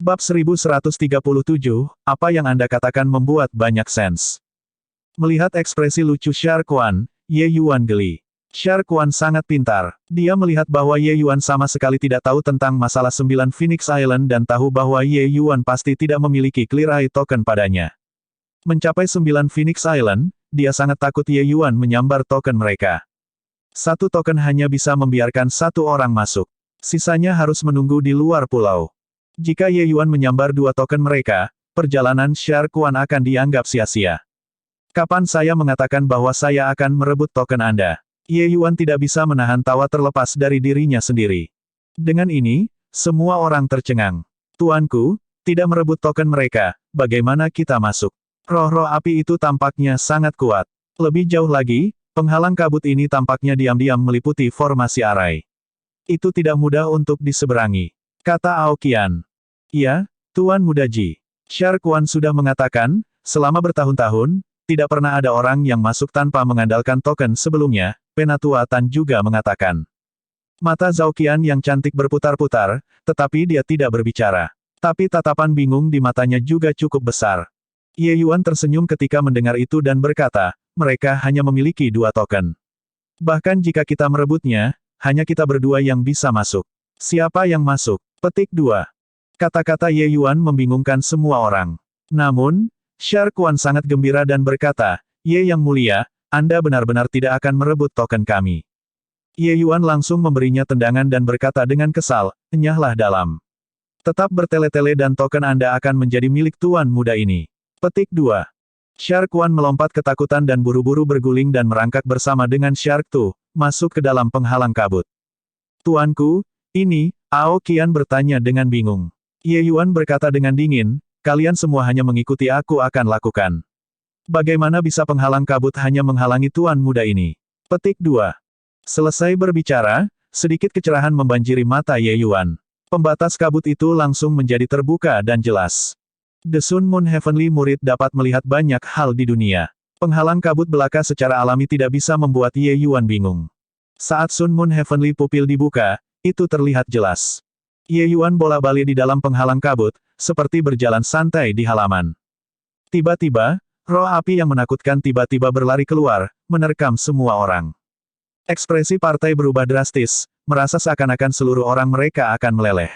Bab 1137, apa yang Anda katakan membuat banyak sens. Melihat ekspresi lucu Shark Wan, Ye Yuan geli. Shark Wan sangat pintar. Dia melihat bahwa Ye Yuan sama sekali tidak tahu tentang masalah 9 Phoenix Island dan tahu bahwa Ye Yuan pasti tidak memiliki Clear Eye Token padanya. Mencapai 9 Phoenix Island, dia sangat takut Ye Yuan menyambar token mereka. Satu token hanya bisa membiarkan satu orang masuk. Sisanya harus menunggu di luar pulau. Jika Ye Yuan menyambar 2 token mereka, perjalanan Shark Wan akan dianggap sia-sia. Kapan saya mengatakan bahwa saya akan merebut token Anda? Ye Yuan tidak bisa menahan tawa terlepas dari dirinya sendiri. Dengan ini, semua orang tercengang. Tuanku, tidak merebut token mereka, bagaimana kita masuk? Roh-roh api itu tampaknya sangat kuat. Lebih jauh lagi, penghalang kabut ini tampaknya diam-diam meliputi formasi arai. Itu tidak mudah untuk diseberangi, kata Aoqian. Iya, Tuan Muda Ji. Shark Wan sudah mengatakan, selama bertahun-tahun, tidak pernah ada orang yang masuk tanpa mengandalkan token sebelumnya, Penatua Tan juga mengatakan. Mata Zhao Qian yang cantik berputar-putar, tetapi dia tidak berbicara. Tapi tatapan bingung di matanya juga cukup besar. Ye Yuan tersenyum ketika mendengar itu dan berkata, mereka hanya memiliki 2 token. Bahkan jika kita merebutnya, hanya kita berdua yang bisa masuk. Siapa yang masuk? Petik 2. Kata-kata Ye Yuan membingungkan semua orang. Namun, Shark Wan sangat gembira dan berkata, Ye Yang Mulia, Anda benar-benar tidak akan merebut token kami. Ye Yuan langsung memberinya tendangan dan berkata dengan kesal, enyahlah dalam. Tetap bertele-tele dan token Anda akan menjadi milik Tuan Muda ini. Petik 2. Shark Wan melompat ketakutan dan buru-buru berguling dan merangkak bersama dengan Shark Tu, masuk ke dalam penghalang kabut. Tuanku, ini, Aoqian bertanya dengan bingung. Ye Yuan berkata dengan dingin, kalian semua hanya mengikuti aku akan lakukan. Bagaimana bisa penghalang kabut hanya menghalangi Tuan Muda ini? Petik 2. Selesai berbicara, sedikit kecerahan membanjiri mata Ye Yuan. Pembatas kabut itu langsung menjadi terbuka dan jelas. The Sun Moon Heavenly Murid dapat melihat banyak hal di dunia. Penghalang kabut belaka secara alami tidak bisa membuat Ye Yuan bingung. Saat Sun Moon Heavenly Pupil dibuka, itu terlihat jelas. Ye Yuan bola-balik di dalam penghalang kabut, seperti berjalan santai di halaman. Tiba-tiba, roh api yang menakutkan tiba-tiba berlari keluar, menerkam semua orang. Ekspresi partai berubah drastis, merasa seakan-akan seluruh orang mereka akan meleleh.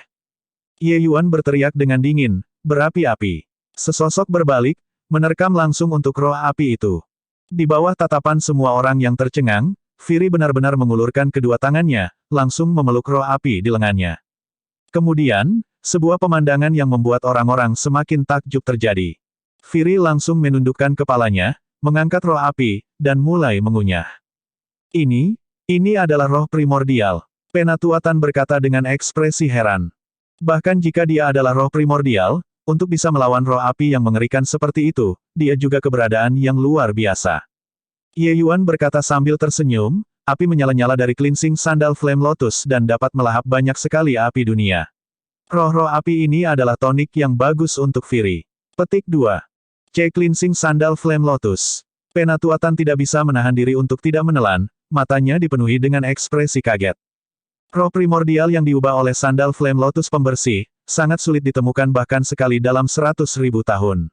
Ye Yuan berteriak dengan dingin, berapi-api. Sesosok berbalik, menerkam langsung untuk roh api itu. Di bawah tatapan semua orang yang tercengang, Firi benar-benar mengulurkan kedua tangannya, langsung memeluk roh api di lengannya. Kemudian, sebuah pemandangan yang membuat orang-orang semakin takjub terjadi. Firi langsung menundukkan kepalanya, mengangkat roh api, dan mulai mengunyah. Ini adalah roh primordial. Penatua Tan berkata dengan ekspresi heran. Bahkan jika dia adalah roh primordial, untuk bisa melawan roh api yang mengerikan seperti itu, dia juga keberadaan yang luar biasa. Ye Yuan berkata sambil tersenyum, api menyala-nyala dari cleansing sandal Flame Lotus dan dapat melahap banyak sekali api dunia. Roh-roh api ini adalah tonik yang bagus untuk Firi. Petik 2. C. Cleansing Sandal Flame Lotus. Penatua Tan tidak bisa menahan diri untuk tidak menelan, matanya dipenuhi dengan ekspresi kaget. Roh primordial yang diubah oleh sandal Flame Lotus pembersih, sangat sulit ditemukan bahkan sekali dalam 100.000 tahun.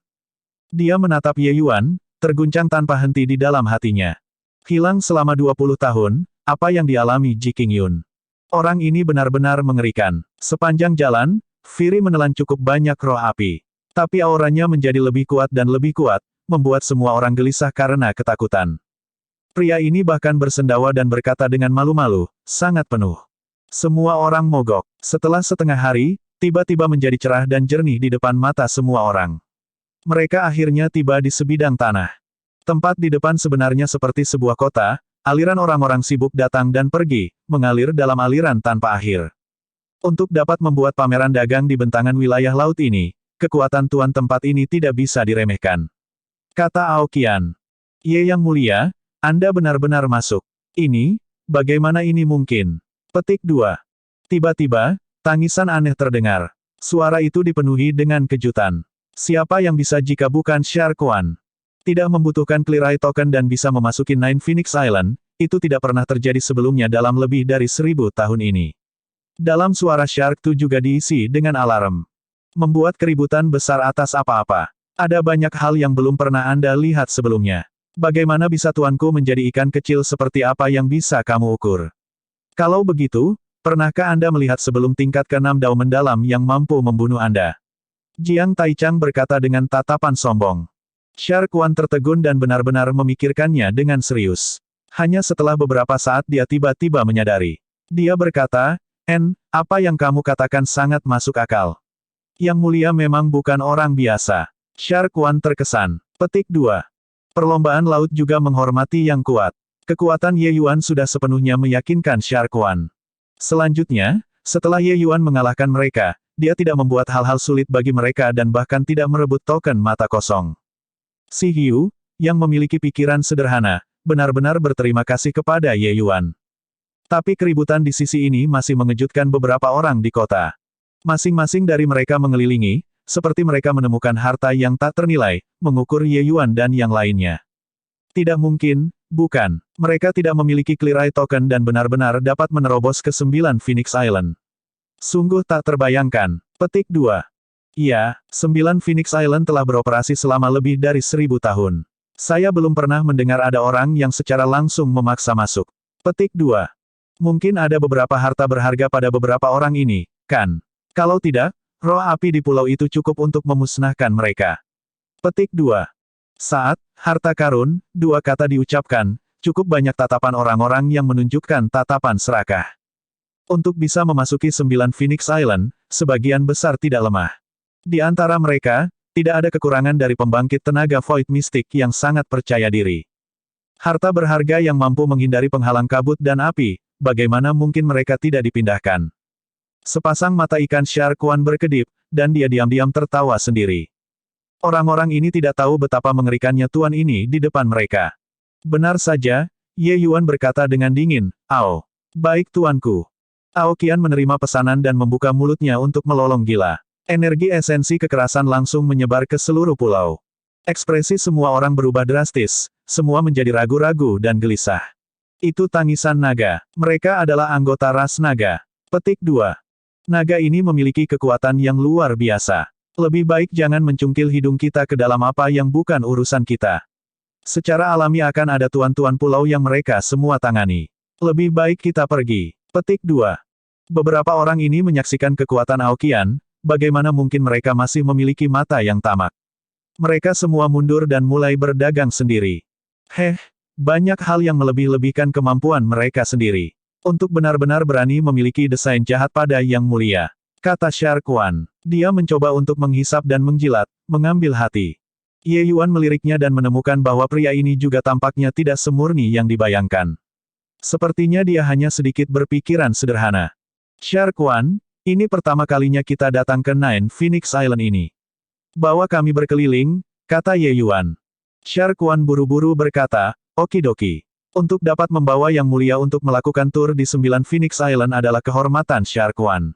Dia menatap Ye Yuan, terguncang tanpa henti di dalam hatinya. Hilang selama 20 tahun, apa yang dialami Ji Qingyun? Orang ini benar-benar mengerikan. Sepanjang jalan, Firi menelan cukup banyak roh api. Tapi auranya menjadi lebih kuat dan lebih kuat, membuat semua orang gelisah karena ketakutan. Pria ini bahkan bersendawa dan berkata dengan malu-malu, sangat penuh. Semua orang mogok. Setelah setengah hari, tiba-tiba menjadi cerah dan jernih di depan mata semua orang. Mereka akhirnya tiba di sebidang tanah. Tempat di depan sebenarnya seperti sebuah kota, aliran orang-orang sibuk datang dan pergi, mengalir dalam aliran tanpa akhir. Untuk dapat membuat pameran dagang di bentangan wilayah laut ini, kekuatan tuan tempat ini tidak bisa diremehkan. Kata Aoqian. Ye Yang Mulia, Anda benar-benar masuk. Bagaimana ini mungkin? Petik 2. Tiba-tiba, tangisan aneh terdengar. Suara itu dipenuhi dengan kejutan. Siapa yang bisa jika bukan Shark Wan? Tidak membutuhkan Clear Eye Token dan bisa memasuki Nine Phoenix Island, itu tidak pernah terjadi sebelumnya dalam lebih dari 1000 tahun ini. Dalam suara Shark Tu juga diisi dengan alarm. Membuat keributan besar atas apa-apa. Ada banyak hal yang belum pernah Anda lihat sebelumnya. Bagaimana bisa tuanku menjadi ikan kecil seperti apa yang bisa kamu ukur? Kalau begitu, pernahkah Anda melihat sebelum tingkat ke-6 dao mendalam yang mampu membunuh Anda? Jiang Taichang berkata dengan tatapan sombong. Shark Wan tertegun dan benar-benar memikirkannya dengan serius. Hanya setelah beberapa saat dia tiba-tiba menyadari. Dia berkata, apa yang kamu katakan sangat masuk akal. Yang mulia memang bukan orang biasa. Shark Wan terkesan. Petik 2. Perlombaan laut juga menghormati yang kuat. Kekuatan Ye Yuan sudah sepenuhnya meyakinkan Shark Wan. Selanjutnya, setelah Ye Yuan mengalahkan mereka, dia tidak membuat hal-hal sulit bagi mereka dan bahkan tidak merebut token mata kosong. Si Hyu, yang memiliki pikiran sederhana, benar-benar berterima kasih kepada Ye Yuan. Tapi keributan di sisi ini masih mengejutkan beberapa orang di kota. Masing-masing dari mereka mengelilingi, seperti mereka menemukan harta yang tak ternilai, mengukur Ye Yuan dan yang lainnya. Tidak mungkin, bukan. Mereka tidak memiliki Clear Eye Token dan benar-benar dapat menerobos ke 9 Phoenix Island. Sungguh tak terbayangkan. Petik 2. Iya, 9 Phoenix Island telah beroperasi selama lebih dari 1000 tahun. Saya belum pernah mendengar ada orang yang secara langsung memaksa masuk. Petik 2. Mungkin ada beberapa harta berharga pada beberapa orang ini, kan? Kalau tidak, roh api di pulau itu cukup untuk memusnahkan mereka. Petik 2. Saat harta karun, dua kata diucapkan, cukup banyak tatapan orang-orang yang menunjukkan tatapan serakah. Untuk bisa memasuki 9 Phoenix Island, sebagian besar tidak lemah. Di antara mereka, tidak ada kekurangan dari pembangkit tenaga Void Mystic yang sangat percaya diri. Harta berharga yang mampu menghindari penghalang kabut dan api, bagaimana mungkin mereka tidak dipindahkan? Sepasang mata ikan Shark Wan berkedip, dan dia diam-diam tertawa sendiri. Orang-orang ini tidak tahu betapa mengerikannya tuan ini di depan mereka. Benar saja, Ye Yuan berkata dengan dingin, "Ao. Baik tuanku." Ao Qian menerima pesanan dan membuka mulutnya untuk melolong gila. Energi esensi kekerasan langsung menyebar ke seluruh pulau. Ekspresi semua orang berubah drastis, semua menjadi ragu-ragu dan gelisah. Itu tangisan naga. Mereka adalah anggota ras naga. Petik 2. Naga ini memiliki kekuatan yang luar biasa. Lebih baik jangan mencungkil hidung kita ke dalam apa yang bukan urusan kita. Secara alami akan ada tuan-tuan pulau yang mereka semua tangani. Lebih baik kita pergi. Petik 2. Beberapa orang ini menyaksikan kekuatan Ao Qian, bagaimana mungkin mereka masih memiliki mata yang tamak. Mereka semua mundur dan mulai berdagang sendiri. Banyak hal yang melebih-lebihkan kemampuan mereka sendiri. Untuk benar-benar berani memiliki desain jahat pada Yang Mulia. Kata Shark Wan. Dia mencoba untuk menghisap dan menjilat, mengambil hati. Ye Yuan meliriknya dan menemukan bahwa pria ini juga tampaknya tidak semurni yang dibayangkan. Sepertinya dia hanya sedikit berpikiran sederhana. Shark Wan, ini pertama kalinya kita datang ke Nine Phoenix Island ini. Bawa kami berkeliling, kata Ye Yuan. Shark Wan buru-buru berkata, okidoki. Untuk dapat membawa Yang Mulia untuk melakukan tur di 9 Phoenix Island adalah kehormatan Shark Wan.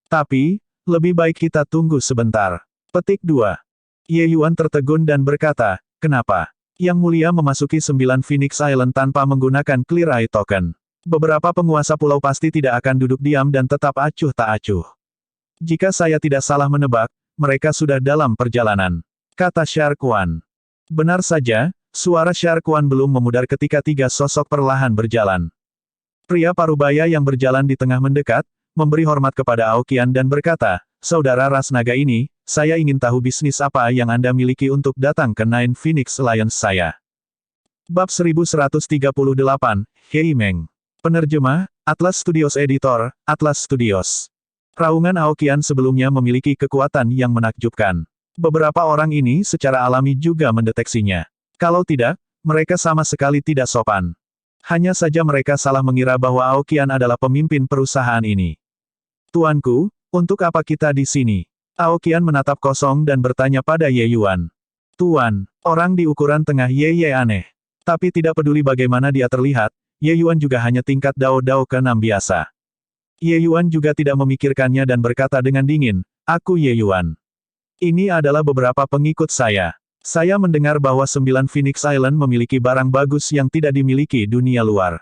Tapi, lebih baik kita tunggu sebentar. Petik 2. Ye Yuan tertegun dan berkata, kenapa? Yang Mulia memasuki 9 Phoenix Island tanpa menggunakan Clear Eye Token. Beberapa penguasa pulau pasti tidak akan duduk diam dan tetap acuh tak acuh. Jika saya tidak salah menebak, mereka sudah dalam perjalanan. Kata Shark Wan. Benar saja. Suara Shark Wan belum memudar ketika tiga sosok perlahan berjalan. Pria parubaya yang berjalan di tengah mendekat, memberi hormat kepada Ao Qian dan berkata, Saudara ras naga ini, saya ingin tahu bisnis apa yang Anda miliki untuk datang ke Nine Phoenix Alliance saya. Bab 1138, Hei Meng. Penerjemah, Atlas Studios Editor, Atlas Studios. Raungan Ao Qian sebelumnya memiliki kekuatan yang menakjubkan. Beberapa orang ini secara alami juga mendeteksinya. Kalau tidak, mereka sama sekali tidak sopan. Hanya saja mereka salah mengira bahwa Ao Qian adalah pemimpin perusahaan ini. Tuanku, untuk apa kita di sini? Ao Qian menatap kosong dan bertanya pada Ye Yuan. Tuan, orang di ukuran tengah Ye aneh. Tapi tidak peduli bagaimana dia terlihat, Ye Yuan juga hanya tingkat Dao ke-6 biasa. Ye Yuan juga tidak memikirkannya dan berkata dengan dingin, aku Ye Yuan. Ini adalah beberapa pengikut saya. Saya mendengar bahwa 9 Phoenix Island memiliki barang bagus yang tidak dimiliki dunia luar.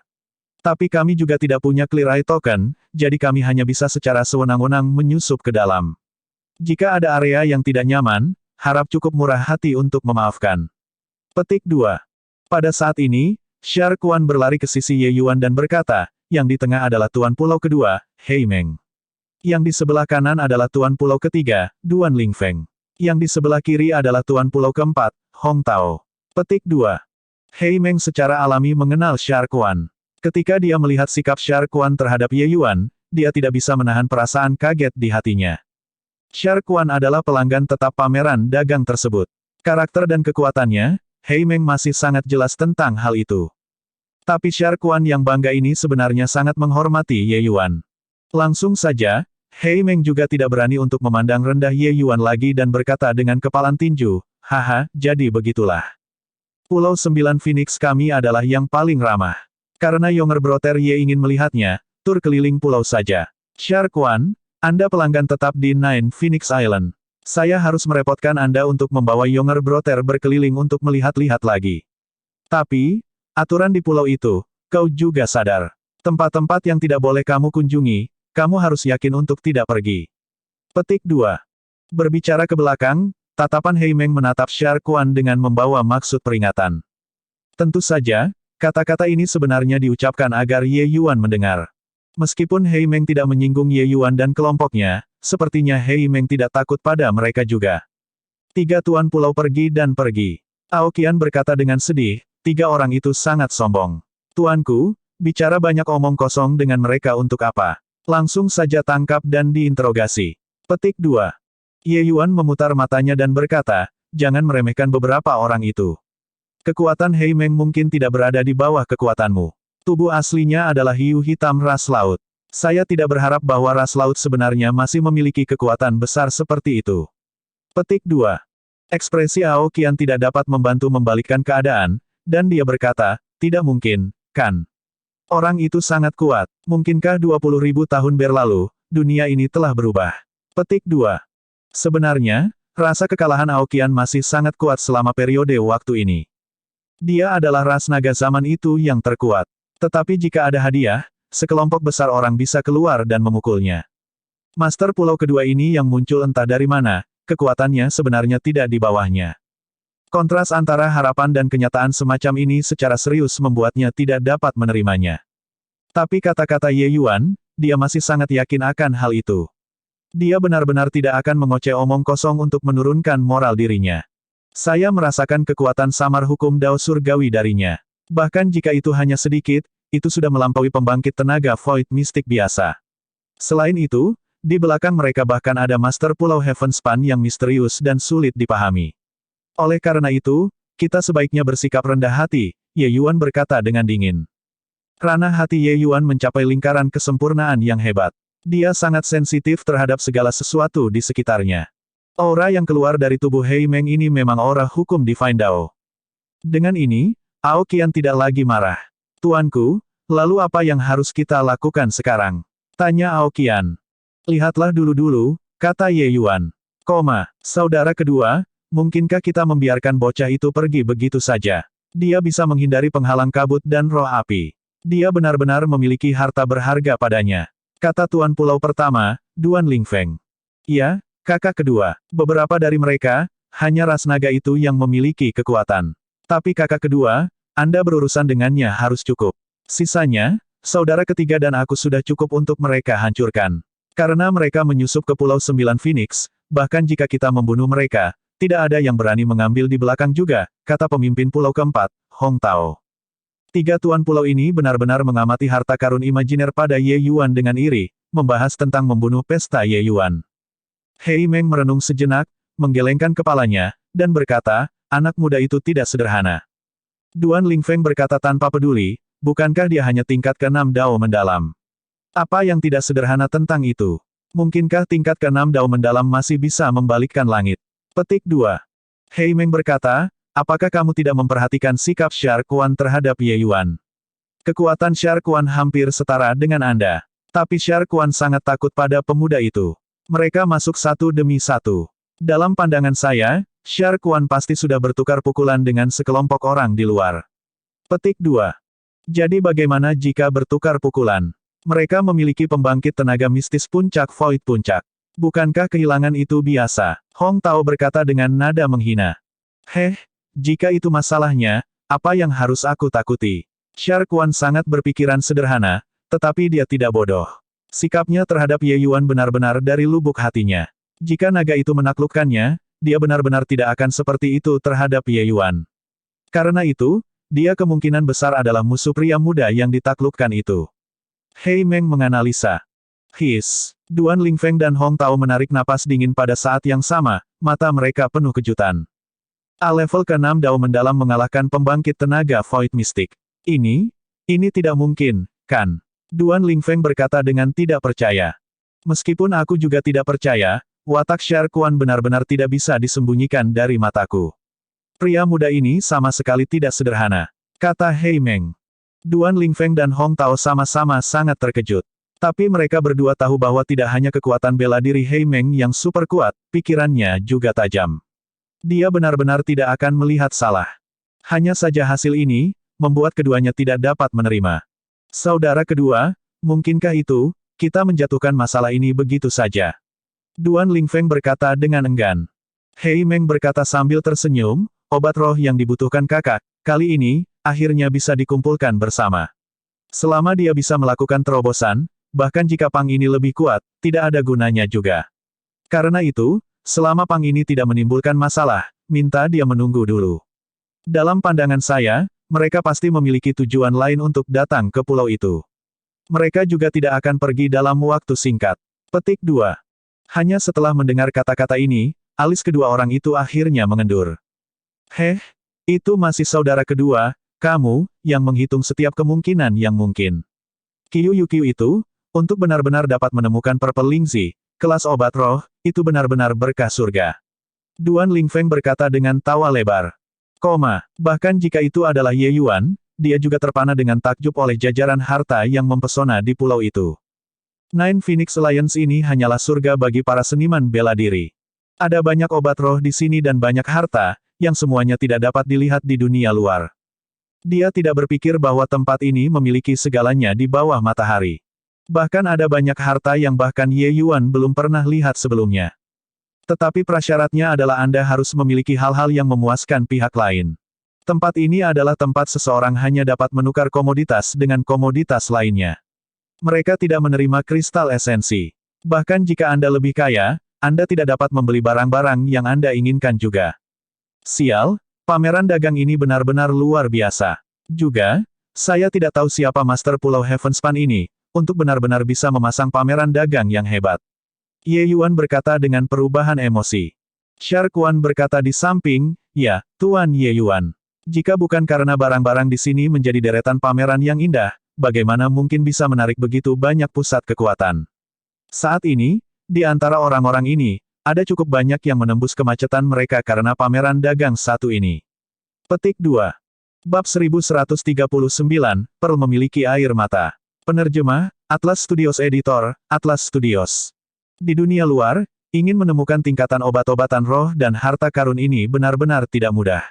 Tapi kami juga tidak punya Clear Eye Token, jadi kami hanya bisa secara sewenang-wenang menyusup ke dalam. Jika ada area yang tidak nyaman, harap cukup murah hati untuk memaafkan. Petik 2. Pada saat ini, Shar Quan berlari ke sisi Ye Yuan dan berkata, yang di tengah adalah Tuan Pulau kedua, Hei Meng. Yang di sebelah kanan adalah Tuan Pulau ketiga, Duan Lingfeng. Yang di sebelah kiri adalah Tuan Pulau keempat, Hong Tao. Petik 2. Hei Meng secara alami mengenal Shar Quan. Ketika dia melihat sikap Shar Quan terhadap Ye Yuan, dia tidak bisa menahan perasaan kaget di hatinya. Shar Quan adalah pelanggan tetap pameran dagang tersebut. Karakter dan kekuatannya, Hei Meng masih sangat jelas tentang hal itu. Tapi Shar Quan yang bangga ini sebenarnya sangat menghormati Ye Yuan. Langsung saja, Hei Meng juga tidak berani untuk memandang rendah Ye Yuan lagi dan berkata dengan kepalan tinju, haha, jadi begitulah. Pulau 9 Phoenix kami adalah yang paling ramah. Karena Younger Brother Ye ingin melihatnya, tur keliling pulau saja. Shar Quan, Anda pelanggan tetap di Nine Phoenix Island. Saya harus merepotkan Anda untuk membawa Younger Brother berkeliling untuk melihat-lihat lagi. Tapi, aturan di pulau itu, kau juga sadar. Tempat-tempat yang tidak boleh kamu kunjungi, kamu harus yakin untuk tidak pergi. Petik 2. Berbicara ke belakang, tatapan Hei Meng menatap Shar Quan dengan membawa maksud peringatan. Tentu saja, kata-kata ini sebenarnya diucapkan agar Ye Yuan mendengar. Meskipun Hei Meng tidak menyinggung Ye Yuan dan kelompoknya, sepertinya Hei Meng tidak takut pada mereka juga. 3 tuan pulau pergi dan pergi. Aokian berkata dengan sedih, 3 orang itu sangat sombong. Tuanku, bicara banyak omong kosong dengan mereka untuk apa? Langsung saja tangkap dan diinterogasi. Petik 2. Ye Yuan memutar matanya dan berkata, jangan meremehkan beberapa orang itu. Kekuatan Hei Meng mungkin tidak berada di bawah kekuatanmu. Tubuh aslinya adalah hiu hitam ras laut. Saya tidak berharap bahwa ras laut sebenarnya masih memiliki kekuatan besar seperti itu. Petik 2. Ekspresi Aokian tidak dapat membantu membalikkan keadaan, dan dia berkata, tidak mungkin, kan? Orang itu sangat kuat. Mungkinkah 20.000 tahun berlalu, dunia ini telah berubah? Petik 2. Sebenarnya, rasa kekalahan Aokian masih sangat kuat selama periode waktu ini. Dia adalah ras naga zaman itu yang terkuat. Tetapi jika ada hadiah, sekelompok besar orang bisa keluar dan memukulnya. Master Pulau kedua ini yang muncul entah dari mana, kekuatannya sebenarnya tidak di bawahnya. Kontras antara harapan dan kenyataan semacam ini secara serius membuatnya tidak dapat menerimanya. Tapi kata-kata Ye Yuan, dia masih sangat yakin akan hal itu. Dia benar-benar tidak akan mengoceh omong kosong untuk menurunkan moral dirinya. Saya merasakan kekuatan samar hukum Dao Surgawi darinya. Bahkan jika itu hanya sedikit, itu sudah melampaui pembangkit tenaga Void Mystic biasa. Selain itu, di belakang mereka bahkan ada Master Pulau Heavenspan yang misterius dan sulit dipahami. Oleh karena itu, kita sebaiknya bersikap rendah hati, Ye Yuan berkata dengan dingin. Ranah hati Ye Yuan mencapai lingkaran kesempurnaan yang hebat. Dia sangat sensitif terhadap segala sesuatu di sekitarnya. Aura yang keluar dari tubuh Hei Meng ini memang aura hukum Divine Dao. Dengan ini, Aokian tidak lagi marah. Tuanku, lalu apa yang harus kita lakukan sekarang? Tanya Aokian. Lihatlah dulu-dulu, kata Ye Yuan. Saudara kedua, mungkinkah kita membiarkan bocah itu pergi begitu saja? Dia bisa menghindari penghalang kabut dan roh api. Dia benar-benar memiliki harta berharga padanya. Kata Tuan Pulau pertama, Duan Lingfeng. Iya, kakak kedua. Beberapa dari mereka, hanya ras naga itu yang memiliki kekuatan. Tapi kakak kedua, Anda berurusan dengannya harus cukup. Sisanya, saudara ketiga dan aku sudah cukup untuk mereka hancurkan. Karena mereka menyusup ke Pulau 9 Phoenix, bahkan jika kita membunuh mereka, tidak ada yang berani mengambil di belakang juga, kata pemimpin Pulau keempat, Hong Tao. 3 tuan pulau ini benar-benar mengamati harta karun imajiner pada Ye Yuan dengan iri, membahas tentang membunuh pesta Ye Yuan. Hei Meng merenung sejenak, menggelengkan kepalanya, dan berkata, anak muda itu tidak sederhana. Duan Lingfeng berkata tanpa peduli, bukankah dia hanya tingkat ke-6 Dao mendalam? Apa yang tidak sederhana tentang itu? Mungkinkah tingkat ke-6 Dao mendalam masih bisa membalikkan langit? Petik 2. Hei Meng berkata, apakah kamu tidak memperhatikan sikap Shar Quan terhadap Ye Yuan? Kekuatan Shar Quan hampir setara dengan Anda. Tapi Shar Quan sangat takut pada pemuda itu. Mereka masuk satu demi satu. Dalam pandangan saya, Shar Quan pasti sudah bertukar pukulan dengan sekelompok orang di luar. Petik 2. Jadi bagaimana jika bertukar pukulan? Mereka memiliki pembangkit tenaga mistis puncak Void Puncak. Bukankah kehilangan itu biasa? Hong Tao berkata dengan nada menghina. Jika itu masalahnya, apa yang harus aku takuti? Shark Wan sangat berpikiran sederhana, tetapi dia tidak bodoh. Sikapnya terhadap Ye Yuan benar-benar dari lubuk hatinya. Jika naga itu menaklukkannya, dia benar-benar tidak akan seperti itu terhadap Ye Yuan. Karena itu, dia kemungkinan besar adalah musuh pria muda yang ditaklukkan itu. Hei Meng menganalisa. Duan Lingfeng dan Hong Tao menarik napas dingin pada saat yang sama, mata mereka penuh kejutan. A-level ke-6 Dao mendalam mengalahkan pembangkit tenaga Void Mystic. Ini tidak mungkin, kan? Duan Lingfeng berkata dengan tidak percaya. Meskipun aku juga tidak percaya, watak Shark Wan benar-benar tidak bisa disembunyikan dari mataku. Pria muda ini sama sekali tidak sederhana, kata Hei Meng. Duan Lingfeng dan Hong Tao sama-sama sangat terkejut. Tapi mereka berdua tahu bahwa tidak hanya kekuatan bela diri Hei Meng yang super kuat, pikirannya juga tajam. Dia benar-benar tidak akan melihat salah. Hanya saja hasil ini, membuat keduanya tidak dapat menerima. Saudara kedua, mungkinkah itu, kita menjatuhkan masalah ini begitu saja? Duan Lingfeng berkata dengan enggan. Hei Meng berkata sambil tersenyum, obat roh yang dibutuhkan kakak, kali ini, akhirnya bisa dikumpulkan bersama. Selama dia bisa melakukan terobosan, bahkan jika pang ini lebih kuat, tidak ada gunanya juga. Karena itu, selama pang ini tidak menimbulkan masalah, minta dia menunggu dulu. Dalam pandangan saya, mereka pasti memiliki tujuan lain untuk datang ke pulau itu. Mereka juga tidak akan pergi dalam waktu singkat. Petik 2. Hanya setelah mendengar kata-kata ini, alis kedua orang itu akhirnya mengendur. Itu masih saudara kedua, kamu, yang menghitung setiap kemungkinan yang mungkin. Qiu itu, untuk benar-benar dapat menemukan Purple Lingzi, kelas obat roh, itu benar-benar berkah surga. Duan Lingfeng berkata dengan tawa lebar. Bahkan jika itu adalah Ye Yuan, dia juga terpana dengan takjub oleh jajaran harta yang mempesona di pulau itu. Nine Phoenix Alliance ini hanyalah surga bagi para seniman bela diri. Ada banyak obat roh di sini dan banyak harta, yang semuanya tidak dapat dilihat di dunia luar. Dia tidak berpikir bahwa tempat ini memiliki segalanya di bawah matahari. Bahkan ada banyak harta yang bahkan Ye Yuan belum pernah lihat sebelumnya. Tetapi prasyaratnya adalah Anda harus memiliki hal-hal yang memuaskan pihak lain. Tempat ini adalah tempat seseorang hanya dapat menukar komoditas dengan komoditas lainnya. Mereka tidak menerima kristal esensi. Bahkan jika Anda lebih kaya, Anda tidak dapat membeli barang-barang yang Anda inginkan juga. Sial, pameran dagang ini benar-benar luar biasa. Juga, saya tidak tahu siapa Master Pulau Heavenspan ini, untuk benar-benar bisa memasang pameran dagang yang hebat. Ye Yuan berkata dengan perubahan emosi. Shark Wan berkata di samping, ya, Tuan Ye Yuan. Jika bukan karena barang-barang di sini menjadi deretan pameran yang indah, bagaimana mungkin bisa menarik begitu banyak pusat kekuatan? Saat ini, di antara orang-orang ini, ada cukup banyak yang menembus kemacetan mereka karena pameran dagang satu ini. Petik 2. Bab 1139, Pearl memiliki air mata. Penerjemah, Atlas Studios Editor, Atlas Studios. Di dunia luar, ingin menemukan tingkatan obat-obatan roh dan harta karun ini benar-benar tidak mudah.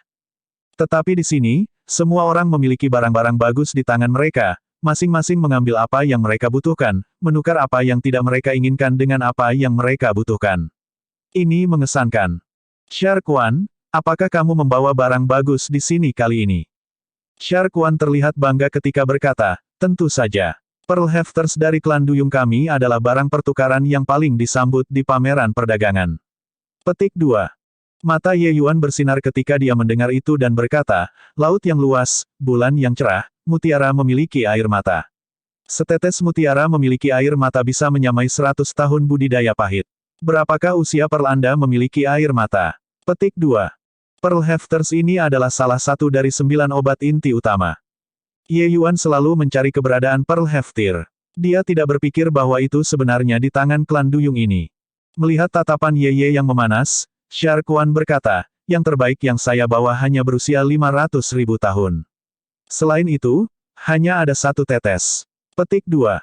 Tetapi di sini, semua orang memiliki barang-barang bagus di tangan mereka, masing-masing mengambil apa yang mereka butuhkan, menukar apa yang tidak mereka inginkan dengan apa yang mereka butuhkan. Ini mengesankan. Shark Wan, apakah kamu membawa barang bagus di sini kali ini? Shark Wan terlihat bangga ketika berkata, tentu saja. Pearl Hefters dari klan duyung kami adalah barang pertukaran yang paling disambut di pameran perdagangan. Petik 2. Mata Ye Yuan bersinar ketika dia mendengar itu dan berkata, laut yang luas, bulan yang cerah, mutiara memiliki air mata. Setetes mutiara memiliki air mata bisa menyamai 100 tahun budidaya pahit. Berapakah usia Pearl Anda memiliki air mata? Petik 2. Pearl Hefters ini adalah salah satu dari 9 obat inti utama. Ye Yuan selalu mencari keberadaan Pearl Heftir. Dia tidak berpikir bahwa itu sebenarnya di tangan klan duyung ini. Melihat tatapan Ye yang memanas, Shark Wan berkata, yang terbaik yang saya bawa hanya berusia 500.000 tahun. Selain itu, hanya ada satu tetes. Petik 2.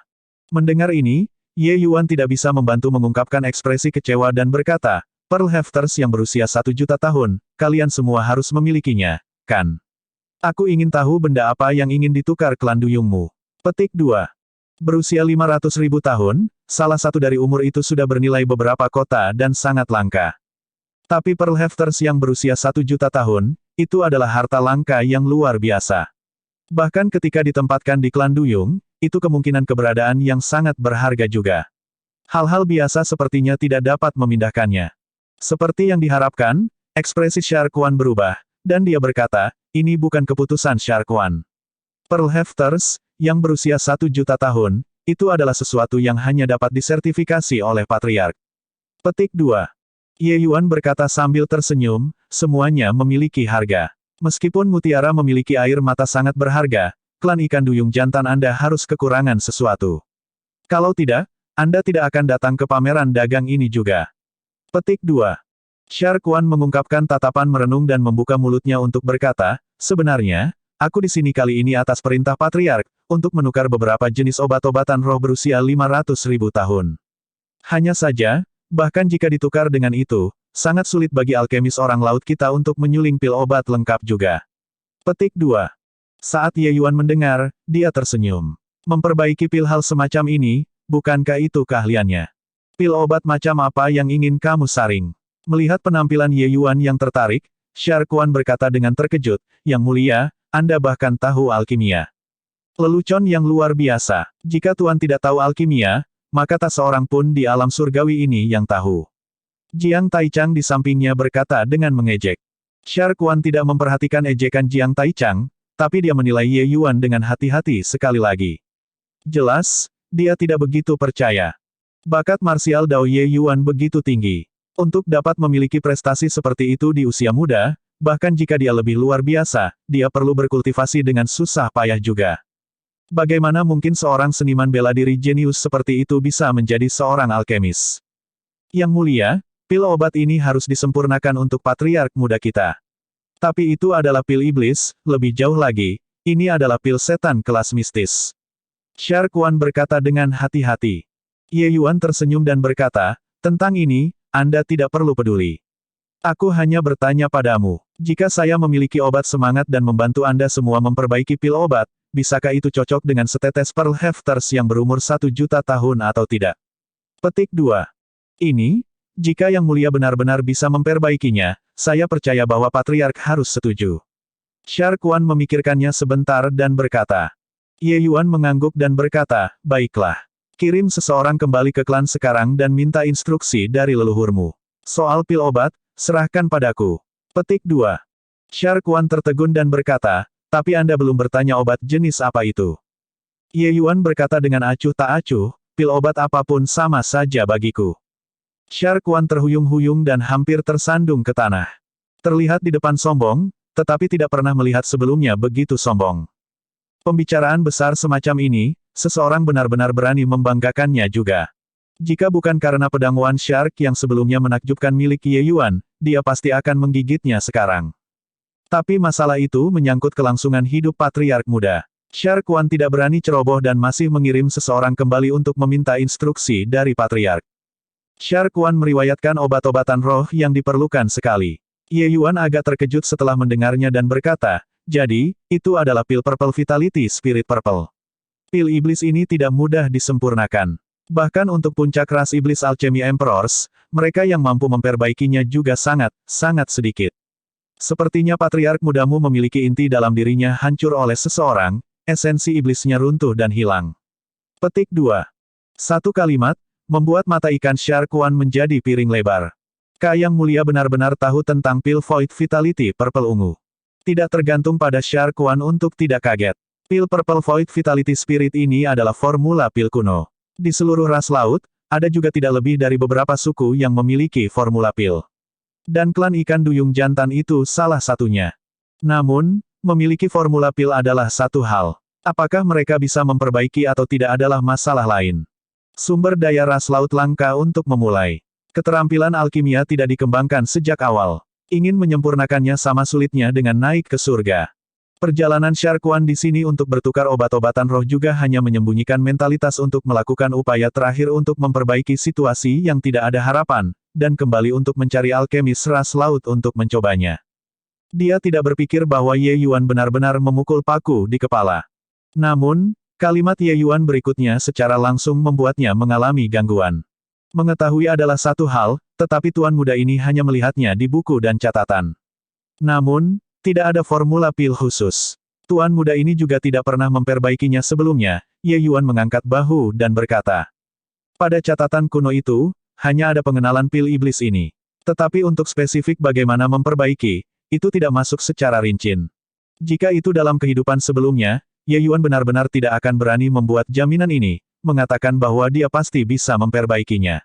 Mendengar ini, Ye Yuan tidak bisa membantu mengungkapkan ekspresi kecewa dan berkata, Pearl Hefters yang berusia 1 juta tahun, kalian semua harus memilikinya, kan? Aku ingin tahu benda apa yang ingin ditukar klan duyungmu. Petik 2. Berusia 500.000 tahun, salah satu dari umur itu sudah bernilai beberapa kota dan sangat langka. Tapi Pearl Hefters yang berusia 1 juta tahun, itu adalah harta langka yang luar biasa. Bahkan ketika ditempatkan di klan Duyung, itu kemungkinan keberadaan yang sangat berharga juga. Hal-hal biasa sepertinya tidak dapat memindahkannya. Seperti yang diharapkan, ekspresi Sharkwan berubah, dan dia berkata, ini bukan keputusan Sharkwan. Pearl Hefters, yang berusia 1 juta tahun, itu adalah sesuatu yang hanya dapat disertifikasi oleh Patriark. Petik 2. Ye Yuan berkata sambil tersenyum, semuanya memiliki harga. Meskipun mutiara memiliki air mata sangat berharga, klan ikan duyung jantan Anda harus kekurangan sesuatu. Kalau tidak, Anda tidak akan datang ke pameran dagang ini juga. Petik 2. Sharkwan mengungkapkan tatapan merenung dan membuka mulutnya untuk berkata, sebenarnya, aku di sini kali ini atas perintah Patriark, untuk menukar beberapa jenis obat-obatan roh berusia 500.000 tahun. Hanya saja, bahkan jika ditukar dengan itu, sangat sulit bagi alkemis orang laut kita untuk menyuling pil obat lengkap juga. Petik 2. Saat Ye Yuan mendengar, dia tersenyum. Memperbaiki pil hal semacam ini, bukankah itu keahliannya? Pil obat macam apa yang ingin kamu saring? Melihat penampilan Ye Yuan yang tertarik, Sharkwan berkata dengan terkejut, Yang mulia, Anda bahkan tahu alkimia. Lelucon yang luar biasa. Jika Tuan tidak tahu alkimia, maka tak seorang pun di alam surgawi ini yang tahu. Jiang Taichang di sampingnya berkata dengan mengejek. Sharkwan tidak memperhatikan ejekan Jiang Taichang, tapi dia menilai Ye Yuan dengan hati-hati sekali lagi. Jelas, dia tidak begitu percaya. Bakat marsial Dao Ye Yuan begitu tinggi. Untuk dapat memiliki prestasi seperti itu di usia muda, bahkan jika dia lebih luar biasa, dia perlu berkultivasi dengan susah payah juga. Bagaimana mungkin seorang seniman bela diri jenius seperti itu bisa menjadi seorang alkemis? Yang mulia, pil obat ini harus disempurnakan untuk patriark muda kita. Tapi itu adalah pil iblis, lebih jauh lagi, ini adalah pil setan kelas mistis. Sharkwan berkata dengan hati-hati. Ye Yuan tersenyum dan berkata, tentang ini, Anda tidak perlu peduli. Aku hanya bertanya padamu, jika saya memiliki obat semangat dan membantu Anda semua memperbaiki pil obat, bisakah itu cocok dengan setetes Pearl Hefters yang berumur 1 juta tahun atau tidak? Petik 2. Ini, jika Yang Mulia benar-benar bisa memperbaikinya, saya percaya bahwa Patriark harus setuju. Sharkwan memikirkannya sebentar dan berkata. Ye Yuan mengangguk dan berkata, baiklah. Kirim seseorang kembali ke klan sekarang dan minta instruksi dari leluhurmu. Soal pil obat, serahkan padaku. Petik 2. Sharkwan tertegun dan berkata, tapi Anda belum bertanya obat jenis apa itu. Ye Yuan berkata dengan acuh tak acuh, pil obat apapun sama saja bagiku. Sharkwan terhuyung-huyung dan hampir tersandung ke tanah. Terlihat di depan sombong, tetapi tidak pernah melihat sebelumnya begitu sombong. Pembicaraan besar semacam ini, seseorang benar-benar berani membanggakannya juga. Jika bukan karena pedang One Shark yang sebelumnya menakjubkan milik Ye Yuan, dia pasti akan menggigitnya sekarang. Tapi masalah itu menyangkut kelangsungan hidup patriark muda. Sharkwan tidak berani ceroboh dan masih mengirim seseorang kembali untuk meminta instruksi dari patriark. Sharkwan meriwayatkan obat-obatan roh yang diperlukan sekali. Ye Yuan agak terkejut setelah mendengarnya dan berkata, jadi, itu adalah pil Purple Vitality Spirit Purple. Pil iblis ini tidak mudah disempurnakan. Bahkan untuk puncak ras iblis Alchemy Emperors, mereka yang mampu memperbaikinya juga sangat sedikit. Sepertinya patriark mudamu memiliki inti dalam dirinya hancur oleh seseorang, esensi iblisnya runtuh dan hilang. Petik 2. Satu kalimat, membuat mata ikan Sharkwan menjadi piring lebar. Yang Mulia benar-benar tahu tentang pil Void Vitality Purple ungu. Tidak tergantung pada Sharkwan untuk tidak kaget. Pil Purple Void Vitality Spirit ini adalah formula pil kuno. Di seluruh ras laut, ada juga tidak lebih dari beberapa suku yang memiliki formula pil. Dan klan ikan duyung jantan itu salah satunya. Namun, memiliki formula pil adalah satu hal. Apakah mereka bisa memperbaiki atau tidak adalah masalah lain. Sumber daya ras laut langka untuk memulai. Keterampilan alkimia tidak dikembangkan sejak awal. Ingin menyempurnakannya sama sulitnya dengan naik ke surga. Perjalanan Sharkwan di sini untuk bertukar obat-obatan roh juga hanya menyembunyikan mentalitas untuk melakukan upaya terakhir untuk memperbaiki situasi yang tidak ada harapan, dan kembali untuk mencari alkemis ras laut untuk mencobanya. Dia tidak berpikir bahwa Ye Yuan benar-benar memukul paku di kepala. Namun, Kalimat Ye Yuan berikutnya secara langsung membuatnya mengalami gangguan. Mengetahui adalah satu hal, tetapi tuan muda ini hanya melihatnya di buku dan catatan. Namun, tidak ada formula pil khusus. Tuan muda ini juga tidak pernah memperbaikinya sebelumnya. Ye Yuan mengangkat bahu dan berkata, pada catatan kuno itu, hanya ada pengenalan pil iblis ini. Tetapi untuk spesifik bagaimana memperbaiki, itu tidak masuk secara rinci. Jika itu dalam kehidupan sebelumnya, Ye Yuan benar-benar tidak akan berani membuat jaminan ini, mengatakan bahwa dia pasti bisa memperbaikinya.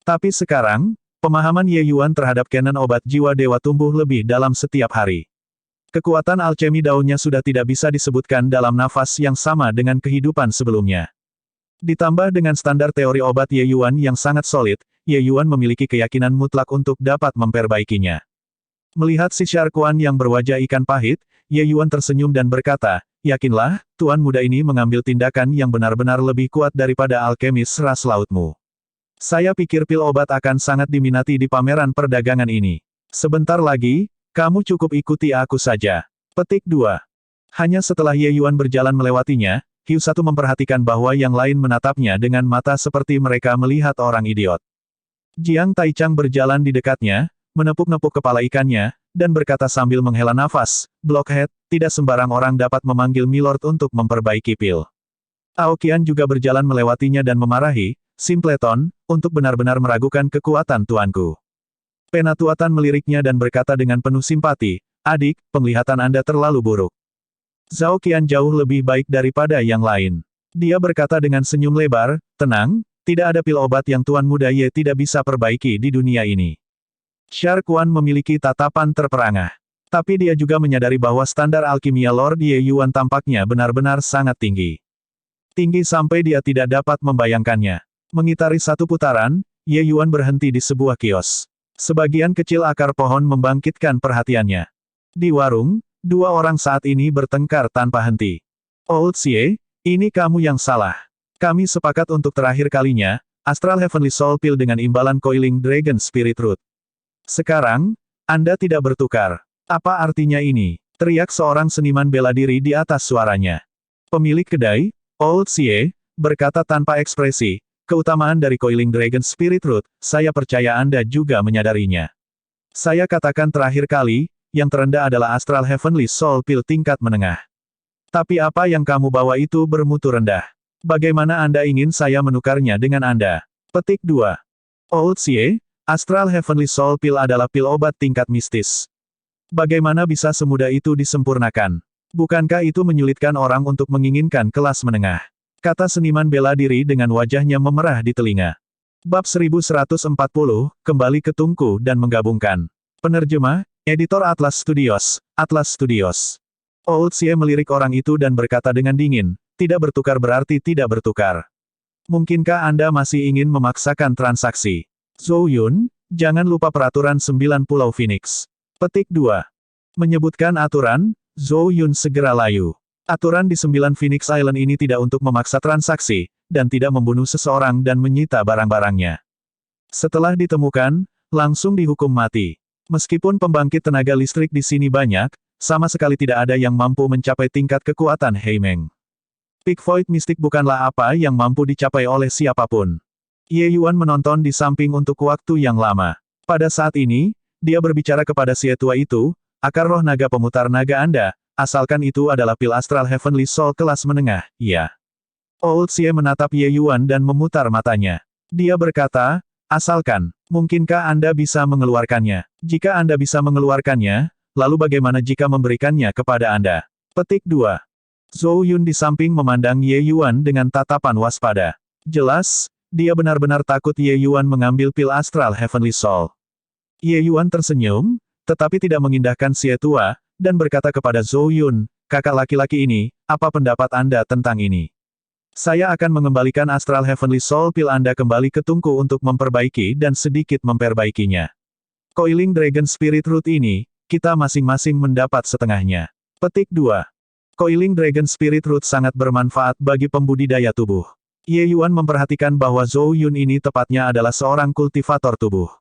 Tapi sekarang, pemahaman Ye Yuan terhadap kanon obat jiwa dewa tumbuh lebih dalam setiap hari. Kekuatan alchemy daunnya sudah tidak bisa disebutkan dalam nafas yang sama dengan kehidupan sebelumnya. Ditambah dengan standar teori obat Ye Yuan yang sangat solid, Ye Yuan memiliki keyakinan mutlak untuk dapat memperbaikinya. Melihat si Sharkuan yang berwajah ikan pahit, Ye Yuan tersenyum dan berkata, yakinlah, tuan muda ini mengambil tindakan yang benar-benar lebih kuat daripada alkemis ras lautmu. Saya pikir pil obat akan sangat diminati di pameran perdagangan ini. Sebentar lagi, kamu cukup ikuti aku saja. Petik 2. Hanya setelah Ye Yuan berjalan melewatinya, Hiu Satu memperhatikan bahwa yang lain menatapnya dengan mata seperti mereka melihat orang idiot. Jiang Taichang berjalan di dekatnya, menepuk-nepuk kepala ikannya, dan berkata sambil menghela nafas, Blockhead, tidak sembarang orang dapat memanggil Milord untuk memperbaiki pil. Aokian juga berjalan melewatinya dan memarahi, Simpleton, untuk benar-benar meragukan kekuatan tuanku. Penatuatan meliriknya dan berkata dengan penuh simpati, adik, penglihatan Anda terlalu buruk. Zhao Qian jauh lebih baik daripada yang lain. Dia berkata dengan senyum lebar, tenang, tidak ada pil obat yang Tuan Muda Ye tidak bisa perbaiki di dunia ini. Sharkuan memiliki tatapan terperangah. Tapi dia juga menyadari bahwa standar alkimia Lord Ye Yuan tampaknya benar-benar sangat tinggi. Tinggi sampai dia tidak dapat membayangkannya. Mengitari satu putaran, Ye Yuan berhenti di sebuah kios. Sebagian kecil akar pohon membangkitkan perhatiannya. Di warung, dua orang saat ini bertengkar tanpa henti. Old Xie, ini kamu yang salah. Kami sepakat untuk terakhir kalinya, Astral Heavenly Soul Pill dengan imbalan Coiling Dragon Spirit Root. Sekarang, Anda tidak bertukar. Apa artinya ini? Teriak seorang seniman bela diri di atas suaranya. Pemilik kedai, Old Xie, berkata tanpa ekspresi, keutamaan dari Coiling Dragon Spirit Root, saya percaya Anda juga menyadarinya. Saya katakan terakhir kali, yang terendah adalah Astral Heavenly Soul Pill tingkat menengah. Tapi apa yang kamu bawa itu bermutu rendah. Bagaimana Anda ingin saya menukarnya dengan Anda? Petik 2. Old Xie, Astral Heavenly Soul Pill adalah pil obat tingkat mistis. Bagaimana bisa semudah itu disempurnakan? Bukankah itu menyulitkan orang untuk menginginkan kelas menengah? Kata seniman bela diri dengan wajahnya memerah di telinga. Bab 1140, kembali ke Tungku dan menggabungkan. Penerjemah, Editor Atlas Studios, Atlas Studios. Old Xie melirik orang itu dan berkata dengan dingin, tidak bertukar berarti tidak bertukar. Mungkinkah Anda masih ingin memaksakan transaksi? Zhou Yun, jangan lupa peraturan 9 Pulau Phoenix. Petik 2. Menyebutkan aturan, Zhou Yun segera layu. Aturan di 9 Phoenix Island ini tidak untuk memaksa transaksi, dan tidak membunuh seseorang dan menyita barang-barangnya. Setelah ditemukan, langsung dihukum mati. Meskipun pembangkit tenaga listrik di sini banyak, sama sekali tidak ada yang mampu mencapai tingkat kekuatan Heimeng. Peak Void Mystic bukanlah apa yang mampu dicapai oleh siapapun. Ye Yuan menonton di samping untuk waktu yang lama. Pada saat ini, dia berbicara kepada si tua itu, akar roh naga pemutar naga Anda, asalkan itu adalah pil Astral Heavenly Soul kelas menengah, ya. Old Xie menatap Ye Yuan dan memutar matanya. Dia berkata, asalkan, mungkinkah Anda bisa mengeluarkannya? Jika Anda bisa mengeluarkannya, lalu bagaimana jika memberikannya kepada Anda? Petik 2. Zhou Yun di samping memandang Ye Yuan dengan tatapan waspada. Jelas, dia benar-benar takut Ye Yuan mengambil pil Astral Heavenly Soul. Ye Yuan tersenyum, tetapi tidak mengindahkan si tua, dan berkata kepada Zhou Yun, kakak laki-laki ini, apa pendapat Anda tentang ini? Saya akan mengembalikan Astral Heavenly Soul Pill Anda kembali ke Tungku untuk memperbaiki dan sedikit memperbaikinya. Coiling Dragon Spirit Root ini, kita masing-masing mendapat setengahnya. Petik 2. Coiling Dragon Spirit Root sangat bermanfaat bagi pembudidaya tubuh. Ye Yuan memperhatikan bahwa Zhou Yun ini tepatnya adalah seorang kultivator tubuh.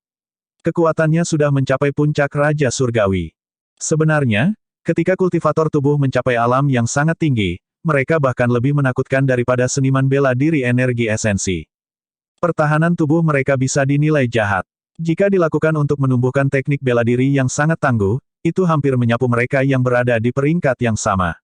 Kekuatannya sudah mencapai puncak Raja Surgawi. Sebenarnya, ketika kultivator tubuh mencapai alam yang sangat tinggi, mereka bahkan lebih menakutkan daripada seniman bela diri energi esensi. Pertahanan tubuh mereka bisa dinilai jahat. Jika dilakukan untuk menumbuhkan teknik bela diri yang sangat tangguh, itu hampir menyapu mereka yang berada di peringkat yang sama.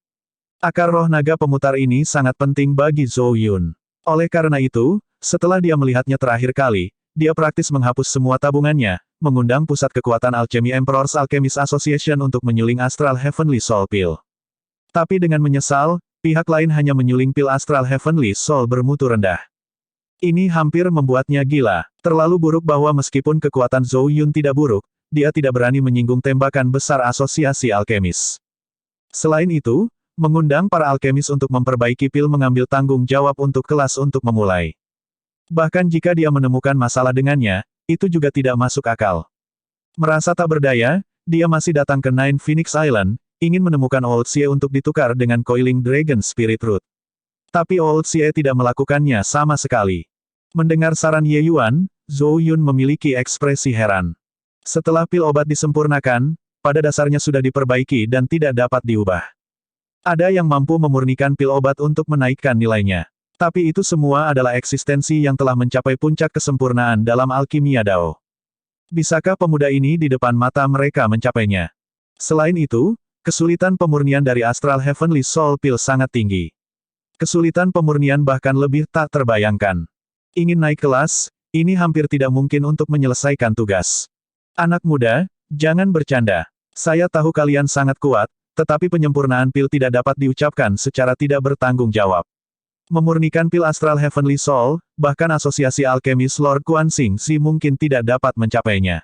Akar roh naga pemutar ini sangat penting bagi Zhou Yun. Oleh karena itu, setelah dia melihatnya terakhir kali, dia praktis menghapus semua tabungannya, mengundang pusat kekuatan alchemy Emperor's Alchemist Association untuk menyuling Astral Heavenly Soul Pill. Tapi dengan menyesal, pihak lain hanya menyuling pil Astral Heavenly Soul bermutu rendah. Ini hampir membuatnya gila. Terlalu buruk bahwa meskipun kekuatan Zhou Yun tidak buruk, dia tidak berani menyinggung tembakan besar asosiasi alkemis. Selain itu, mengundang para alkemis untuk memperbaiki pil mengambil tanggung jawab untuk kelas untuk memulai. Bahkan jika dia menemukan masalah dengannya, itu juga tidak masuk akal. Merasa tak berdaya, dia masih datang ke Nine Phoenix Island, ingin menemukan Old Xie untuk ditukar dengan Coiling Dragon Spirit Root. Tapi Old Xie tidak melakukannya sama sekali. Mendengar saran Ye Yuan, Zhou Yun memiliki ekspresi heran. Setelah pil obat disempurnakan, pada dasarnya sudah diperbaiki dan tidak dapat diubah. Ada yang mampu memurnikan pil obat untuk menaikkan nilainya. Tapi itu semua adalah eksistensi yang telah mencapai puncak kesempurnaan dalam alkimia Dao. Bisakah pemuda ini di depan mata mereka mencapainya? Selain itu, kesulitan pemurnian dari Astral Heavenly Soul Pill sangat tinggi. Kesulitan pemurnian bahkan lebih tak terbayangkan. Ingin naik kelas, ini hampir tidak mungkin untuk menyelesaikan tugas. Anak muda, jangan bercanda. Saya tahu kalian sangat kuat, tetapi penyempurnaan pil tidak dapat diucapkan secara tidak bertanggung jawab. Memurnikan pil Astral Heavenly Soul, bahkan asosiasi alkemis Lord Quan Xing Si mungkin tidak dapat mencapainya.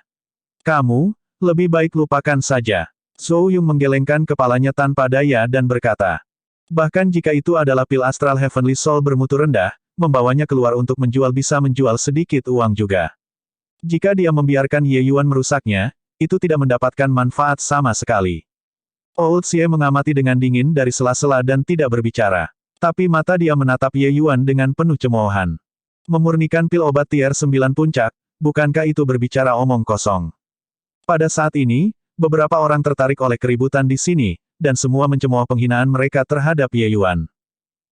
Kamu, lebih baik lupakan saja. Zhou Yun menggelengkan kepalanya tanpa daya dan berkata. Bahkan jika itu adalah pil Astral Heavenly Soul bermutu rendah, membawanya keluar untuk menjual bisa menjual sedikit uang juga. Jika dia membiarkan Ye Yuan merusaknya, itu tidak mendapatkan manfaat sama sekali. Old Xie mengamati dengan dingin dari sela-sela dan tidak berbicara. Tapi mata dia menatap Ye Yuan dengan penuh cemoohan. Memurnikan pil obat tier 9 puncak, bukankah itu berbicara omong kosong? Pada saat ini, beberapa orang tertarik oleh keributan di sini, dan semua mencemooh penghinaan mereka terhadap Ye Yuan.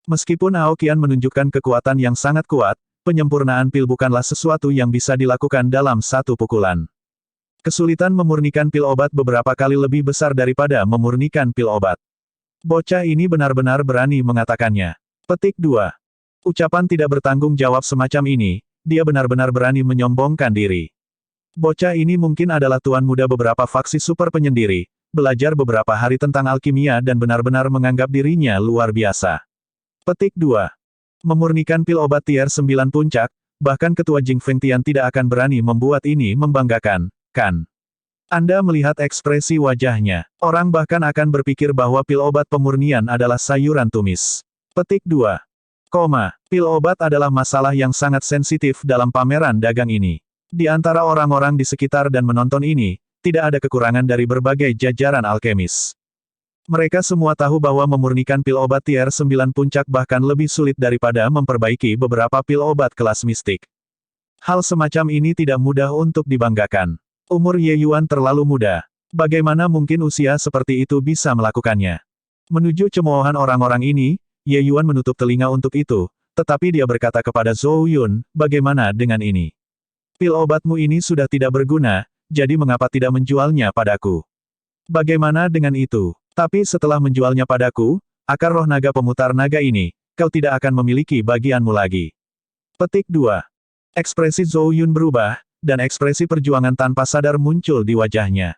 Meskipun Aoqian menunjukkan kekuatan yang sangat kuat, penyempurnaan pil bukanlah sesuatu yang bisa dilakukan dalam satu pukulan. Kesulitan memurnikan pil obat beberapa kali lebih besar daripada memurnikan pil obat. Bocah ini benar-benar berani mengatakannya. Petik 2. Ucapan tidak bertanggung jawab semacam ini, dia benar-benar berani menyombongkan diri. Bocah ini mungkin adalah tuan muda beberapa faksi super penyendiri, belajar beberapa hari tentang alkimia dan benar-benar menganggap dirinya luar biasa. Petik 2. Memurnikan pil obat tier 9 puncak, bahkan ketua Jing Fengtian tidak akan berani membuat ini membanggakan, kan? Anda melihat ekspresi wajahnya. Orang bahkan akan berpikir bahwa pil obat pemurnian adalah sayuran tumis. Petik 2. Pil obat adalah masalah yang sangat sensitif dalam pameran dagang ini. Di antara orang-orang di sekitar dan menonton ini, tidak ada kekurangan dari berbagai jajaran alkemis. Mereka semua tahu bahwa memurnikan pil obat tier 9 puncak bahkan lebih sulit daripada memperbaiki beberapa pil obat kelas mistik. Hal semacam ini tidak mudah untuk dibanggakan. Umur Ye Yuan terlalu muda. Bagaimana mungkin usia seperti itu bisa melakukannya? Menuju cemoohan orang-orang ini, Ye Yuan menutup telinga untuk itu, tetapi dia berkata kepada Zhou Yun, bagaimana dengan ini? Pil obatmu ini sudah tidak berguna, jadi mengapa tidak menjualnya padaku? Bagaimana dengan itu? Tapi setelah menjualnya padaku, akar roh naga pemutar naga ini, kau tidak akan memiliki bagianmu lagi. Petik 2. Ekspresi Zhou Yun berubah, dan ekspresi perjuangan tanpa sadar muncul di wajahnya.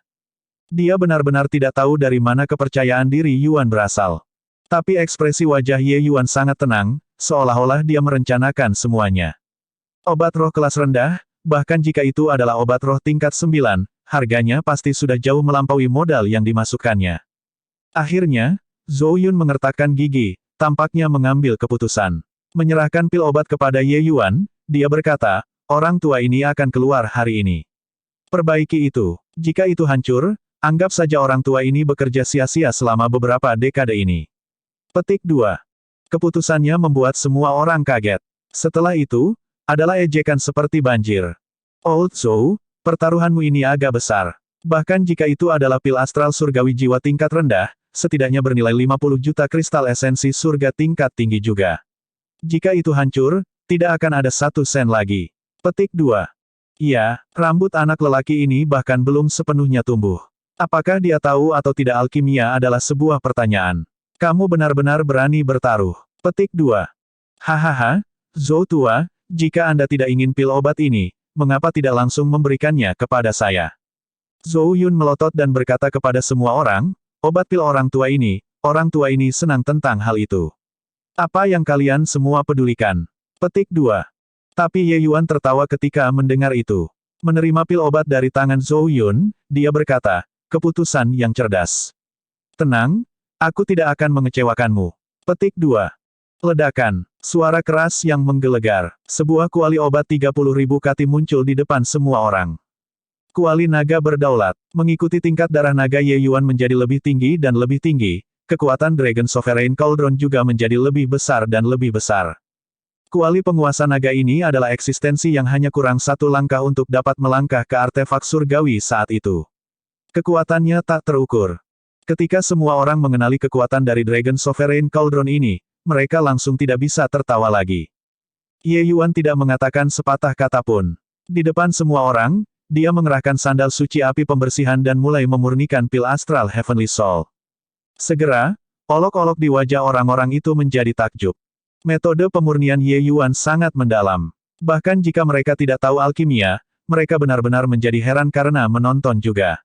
Dia benar-benar tidak tahu dari mana kepercayaan diri Yuan berasal. Tapi ekspresi wajah Ye Yuan sangat tenang, seolah-olah dia merencanakan semuanya. Obat roh kelas rendah, bahkan jika itu adalah obat roh tingkat 9, harganya pasti sudah jauh melampaui modal yang dimasukkannya. Akhirnya, Zhou Yun mengertakkan gigi, tampaknya mengambil keputusan. Menyerahkan pil obat kepada Ye Yuan, dia berkata, orang tua ini akan keluar hari ini. Perbaiki itu. Jika itu hancur, anggap saja orang tua ini bekerja sia-sia selama beberapa dekade ini. Petik 2. Keputusannya membuat semua orang kaget. Setelah itu, adalah ejekan seperti banjir. Old Zhou, pertaruhanmu ini agak besar. Bahkan jika itu adalah pil astral surgawi jiwa tingkat rendah, setidaknya bernilai 50 juta kristal esensi surga tingkat tinggi juga. Jika itu hancur, tidak akan ada 1 sen lagi. Petik 2. Iya, rambut anak lelaki ini bahkan belum sepenuhnya tumbuh. Apakah dia tahu atau tidak alkimia adalah sebuah pertanyaan. Kamu benar-benar berani bertaruh. Petik 2. Hahaha, Zhou tua, jika Anda tidak ingin pil obat ini, mengapa tidak langsung memberikannya kepada saya? Zhou Yun melotot dan berkata kepada semua orang, obat pil orang tua ini senang tentang hal itu. Apa yang kalian semua pedulikan? Petik 2. Tapi Ye Yuan tertawa ketika mendengar itu. Menerima pil obat dari tangan Zhou Yun, dia berkata, keputusan yang cerdas. Tenang, aku tidak akan mengecewakanmu. Petik 2. Ledakan, suara keras yang menggelegar. Sebuah kuali obat 30.000 kati muncul di depan semua orang. Kuali naga berdaulat. Mengikuti tingkat darah naga Ye Yuan menjadi lebih tinggi dan lebih tinggi, kekuatan Dragon Sovereign Cauldron juga menjadi lebih besar dan lebih besar. Kuali penguasa naga ini adalah eksistensi yang hanya kurang 1 langkah untuk dapat melangkah ke artefak surgawi saat itu. Kekuatannya tak terukur. Ketika semua orang mengenali kekuatan dari Dragon Sovereign Cauldron ini, mereka langsung tidak bisa tertawa lagi. Ye Yuan tidak mengatakan sepatah kata pun. Di depan semua orang, dia mengerahkan sandal suci api pembersihan dan mulai memurnikan pil astral Heavenly Soul. Segera, olok-olok di wajah orang-orang itu menjadi takjub. Metode pemurnian Ye Yuan sangat mendalam. Bahkan jika mereka tidak tahu alkimia, mereka benar-benar menjadi heran karena menonton juga.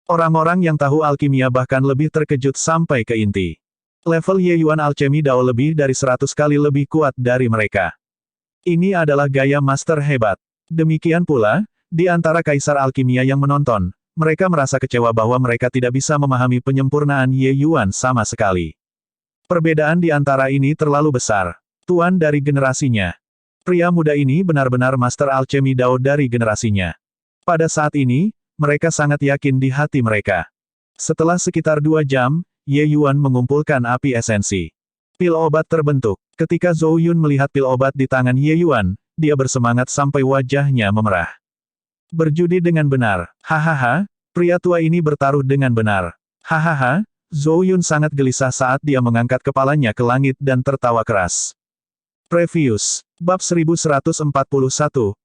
Orang-orang yang tahu alkimia bahkan lebih terkejut sampai ke inti. Level Ye Yuan Alchemy Dao lebih dari 100 kali lebih kuat dari mereka. Ini adalah gaya master hebat. Demikian pula, di antara kaisar alkimia yang menonton, mereka merasa kecewa bahwa mereka tidak bisa memahami penyempurnaan Ye Yuan sama sekali. Perbedaan di antara ini terlalu besar. Tuan dari generasinya. Pria muda ini benar-benar master alchemy Dao dari generasinya. Pada saat ini, mereka sangat yakin di hati mereka. Setelah sekitar 2 jam, Ye Yuan mengumpulkan api esensi. Pil obat terbentuk. Ketika Zhou Yun melihat pil obat di tangan Ye Yuan, dia bersemangat sampai wajahnya memerah. Berjudi dengan benar. Hahaha, pria tua ini bertaruh dengan benar. Hahaha. Zhou Yun sangat gelisah saat dia mengangkat kepalanya ke langit dan tertawa keras. Previous, Bab 1141,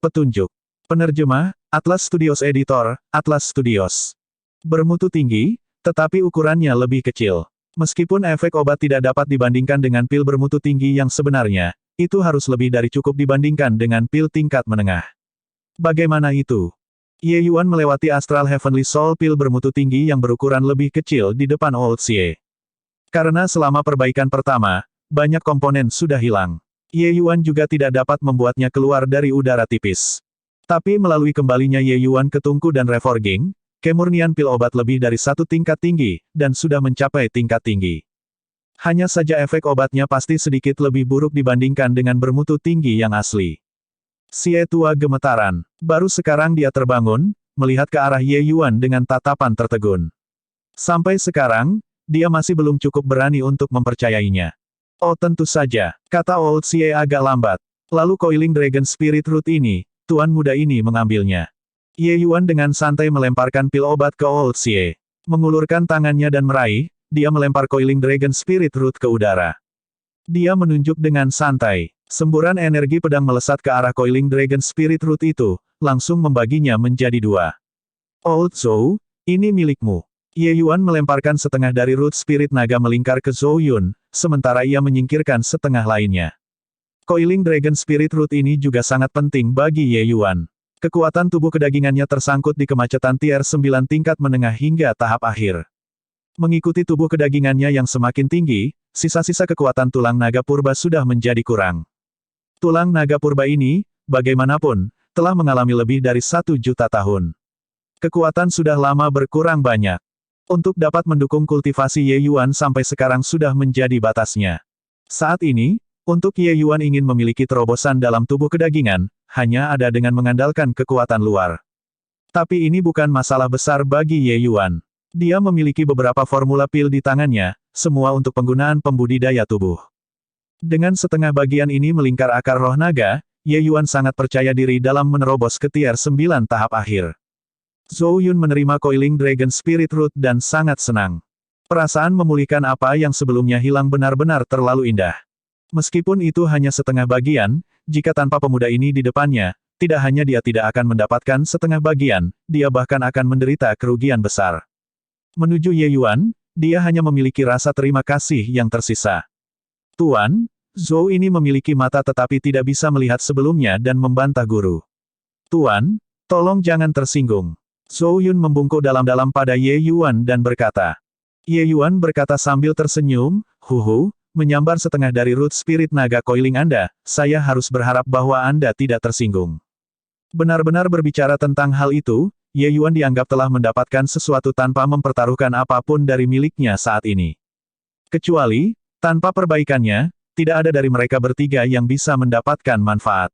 Petunjuk. Penerjemah, Atlas Studios Editor, Atlas Studios. Bermutu tinggi, tetapi ukurannya lebih kecil. Meskipun efek obat tidak dapat dibandingkan dengan pil bermutu tinggi yang sebenarnya, itu harus lebih dari cukup dibandingkan dengan pil tingkat menengah. Bagaimana itu? Ye Yuan melewati Astral Heavenly Soul pil bermutu tinggi yang berukuran lebih kecil di depan Old Xie. Karena selama perbaikan pertama, banyak komponen sudah hilang. Ye Yuan juga tidak dapat membuatnya keluar dari udara tipis. Tapi melalui kembalinya Ye Yuan ke tungku dan reforging, kemurnian pil obat lebih dari 1 tingkat tinggi, dan sudah mencapai tingkat tinggi. Hanya saja efek obatnya pasti sedikit lebih buruk dibandingkan dengan bermutu tinggi yang asli. Xie tua gemetaran. Baru sekarang dia terbangun, melihat ke arah Ye Yuan dengan tatapan tertegun. Sampai sekarang, dia masih belum cukup berani untuk mempercayainya. Oh tentu saja, kata Old Xie agak lambat. Lalu Coiling Dragon Spirit Root ini, tuan muda ini mengambilnya. Ye Yuan dengan santai melemparkan pil obat ke Old Xie. Mengulurkan tangannya dan meraih, dia melempar Coiling Dragon Spirit Root ke udara. Dia menunjuk dengan santai. Semburan energi pedang melesat ke arah Coiling Dragon Spirit Root itu, langsung membaginya menjadi 2. Old Zhou, ini milikmu. Ye Yuan melemparkan setengah dari Root Spirit Naga melingkar ke Zhou Yun, sementara ia menyingkirkan setengah lainnya. Coiling Dragon Spirit Root ini juga sangat penting bagi Ye Yuan. Kekuatan tubuh kedagingannya tersangkut di kemacetan tier 9 tingkat menengah hingga tahap akhir. Mengikuti tubuh kedagingannya yang semakin tinggi, sisa-sisa kekuatan tulang naga purba sudah menjadi kurang. Tulang naga purba ini, bagaimanapun, telah mengalami lebih dari 1 juta tahun. Kekuatan sudah lama berkurang banyak. Untuk dapat mendukung kultivasi Ye Yuan sampai sekarang sudah menjadi batasnya. Saat ini, untuk Ye Yuan ingin memiliki terobosan dalam tubuh kedagingan, hanya ada dengan mengandalkan kekuatan luar. Tapi ini bukan masalah besar bagi Ye Yuan. Dia memiliki beberapa formula pil di tangannya, semua untuk penggunaan pembudidaya tubuh. Dengan setengah bagian ini melingkar akar roh naga, Ye Yuan sangat percaya diri dalam menerobos ke tier 9 tahap akhir. Zhou Yun menerima Coiling Dragon Spirit Root dan sangat senang. Perasaan memulihkan apa yang sebelumnya hilang benar-benar terlalu indah. Meskipun itu hanya setengah bagian, jika tanpa pemuda ini di depannya, tidak hanya dia tidak akan mendapatkan setengah bagian, dia bahkan akan menderita kerugian besar. Menuju Ye Yuan, dia hanya memiliki rasa terima kasih yang tersisa. Tuan, Zhou ini memiliki mata tetapi tidak bisa melihat sebelumnya dan membantah guru. Tuan, tolong jangan tersinggung. Zhou Yun membungkuk dalam-dalam pada Ye Yuan dan berkata. Ye Yuan berkata sambil tersenyum, "Huhu, menyambar setengah dari root spirit naga coiling Anda, saya harus berharap bahwa Anda tidak tersinggung." Benar-benar berbicara tentang hal itu, Ye Yuan dianggap telah mendapatkan sesuatu tanpa mempertaruhkan apapun dari miliknya saat ini. Kecuali, tanpa perbaikannya, tidak ada dari mereka bertiga yang bisa mendapatkan manfaat.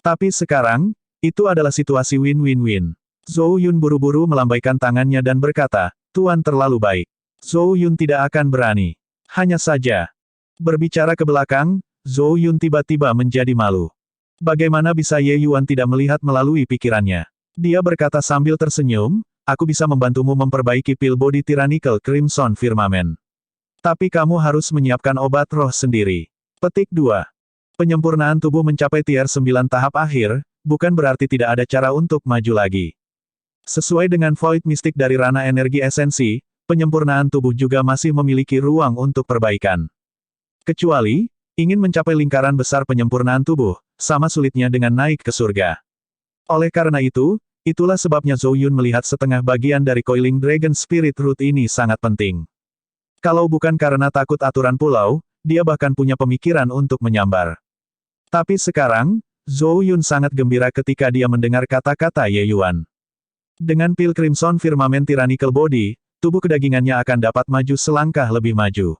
Tapi sekarang, itu adalah situasi win-win-win. Zhou Yun buru-buru melambaikan tangannya dan berkata, "Tuan terlalu baik." Zhou Yun tidak akan berani. Hanya saja. Berbicara ke belakang, Zhou Yun tiba-tiba menjadi malu. Bagaimana bisa Ye Yuan tidak melihat melalui pikirannya? Dia berkata sambil tersenyum, "Aku bisa membantumu memperbaiki pil body Tyrannical Crimson Firmament. Tapi kamu harus menyiapkan obat roh sendiri." Petik 2. Penyempurnaan tubuh mencapai tier 9 tahap akhir, bukan berarti tidak ada cara untuk maju lagi. Sesuai dengan Void Mystic dari ranah energi esensi, penyempurnaan tubuh juga masih memiliki ruang untuk perbaikan. Kecuali, ingin mencapai lingkaran besar penyempurnaan tubuh, sama sulitnya dengan naik ke surga. Oleh karena itu, itulah sebabnya Zhou Yun melihat setengah bagian dari Coiling Dragon Spirit Root ini sangat penting. Kalau bukan karena takut aturan pulau, dia bahkan punya pemikiran untuk menyambar. Tapi sekarang, Zhou Yun sangat gembira ketika dia mendengar kata-kata Ye Yuan. Dengan pil Crimson Firmament Tyrannical Body, tubuh kedagingannya akan dapat maju selangkah lebih maju.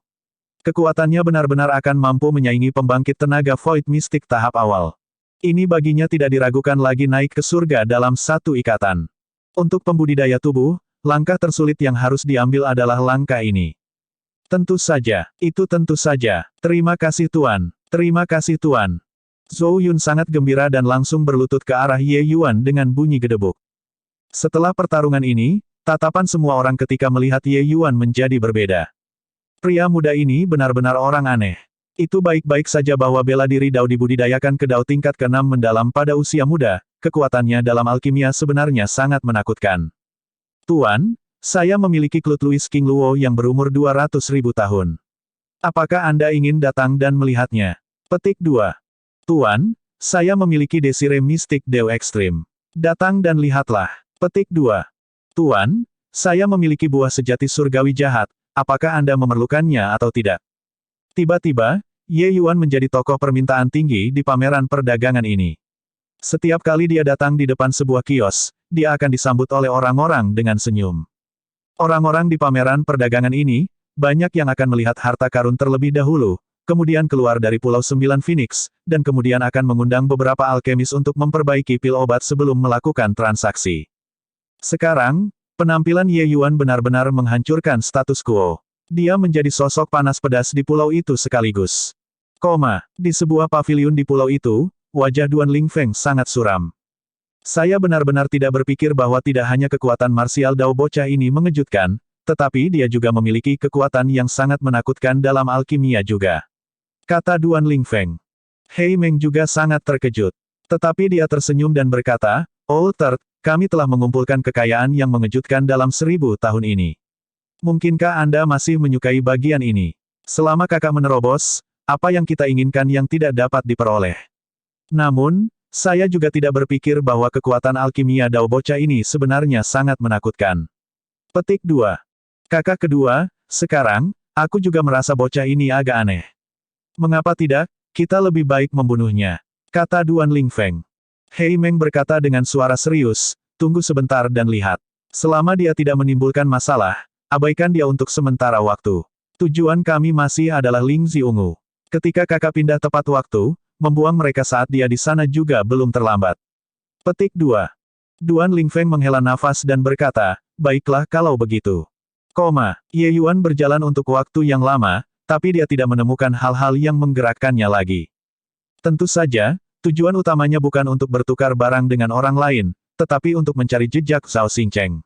Kekuatannya benar-benar akan mampu menyaingi pembangkit tenaga Void Mystic tahap awal. Ini baginya tidak diragukan lagi naik ke surga dalam satu ikatan. Untuk pembudidaya tubuh, langkah tersulit yang harus diambil adalah langkah ini. Tentu saja, itu tentu saja. Terima kasih Tuan. Terima kasih Tuan. Zhou Yun sangat gembira dan langsung berlutut ke arah Ye Yuan dengan bunyi gedebuk. Setelah pertarungan ini, tatapan semua orang ketika melihat Ye Yuan menjadi berbeda. Pria muda ini benar-benar orang aneh. Itu baik-baik saja bahwa bela diri Dao dibudidayakan ke Dao tingkat ke-6 mendalam pada usia muda, kekuatannya dalam alkimia sebenarnya sangat menakutkan. Tuan, saya memiliki Clut Louis King Luo yang berumur 200.000 tahun. Apakah Anda ingin datang dan melihatnya? Petik 2. Tuan, saya memiliki Desire Mystic Deo Extreme. Datang dan lihatlah. Petik 2. Tuan, saya memiliki buah sejati surgawi jahat, apakah Anda memerlukannya atau tidak? Tiba-tiba, Ye Yuan menjadi tokoh permintaan tinggi di pameran perdagangan ini. Setiap kali dia datang di depan sebuah kios, dia akan disambut oleh orang-orang dengan senyum. Orang-orang di pameran perdagangan ini, banyak yang akan melihat harta karun terlebih dahulu, kemudian keluar dari Pulau Sembilan Phoenix, dan kemudian akan mengundang beberapa alkemis untuk memperbaiki pil obat sebelum melakukan transaksi. Sekarang, penampilan Ye Yuan benar-benar menghancurkan status quo. Dia menjadi sosok panas pedas di pulau itu sekaligus. Di sebuah paviliun di pulau itu, wajah Duan Lingfeng sangat suram. Saya benar-benar tidak berpikir bahwa tidak hanya kekuatan marsial Dao bocah ini mengejutkan, tetapi dia juga memiliki kekuatan yang sangat menakutkan dalam alkimia juga. Kata Duan Lingfeng. Hei Meng juga sangat terkejut. Tetapi dia tersenyum dan berkata, "Old Third, kami telah mengumpulkan kekayaan yang mengejutkan dalam 1000 tahun ini. Mungkinkah Anda masih menyukai bagian ini? Selama kakak menerobos, apa yang kita inginkan yang tidak dapat diperoleh? Namun, saya juga tidak berpikir bahwa kekuatan alkimia Dao bocah ini sebenarnya sangat menakutkan." Petik 2. Kakak kedua, sekarang, aku juga merasa bocah ini agak aneh. Mengapa tidak, kita lebih baik membunuhnya, kata Duan Lingfeng. Hei Meng berkata dengan suara serius, tunggu sebentar dan lihat. Selama dia tidak menimbulkan masalah, abaikan dia untuk sementara waktu. Tujuan kami masih adalah Ling Ziungu. Ketika kakak pindah tepat waktu, membuang mereka saat dia di sana juga belum terlambat. Petik 2. Duan Lingfeng menghela nafas dan berkata, baiklah kalau begitu. Ye Yuan berjalan untuk waktu yang lama, tapi dia tidak menemukan hal-hal yang menggerakkannya lagi. Tentu saja, tujuan utamanya bukan untuk bertukar barang dengan orang lain, tetapi untuk mencari jejak Zhao Xingcheng.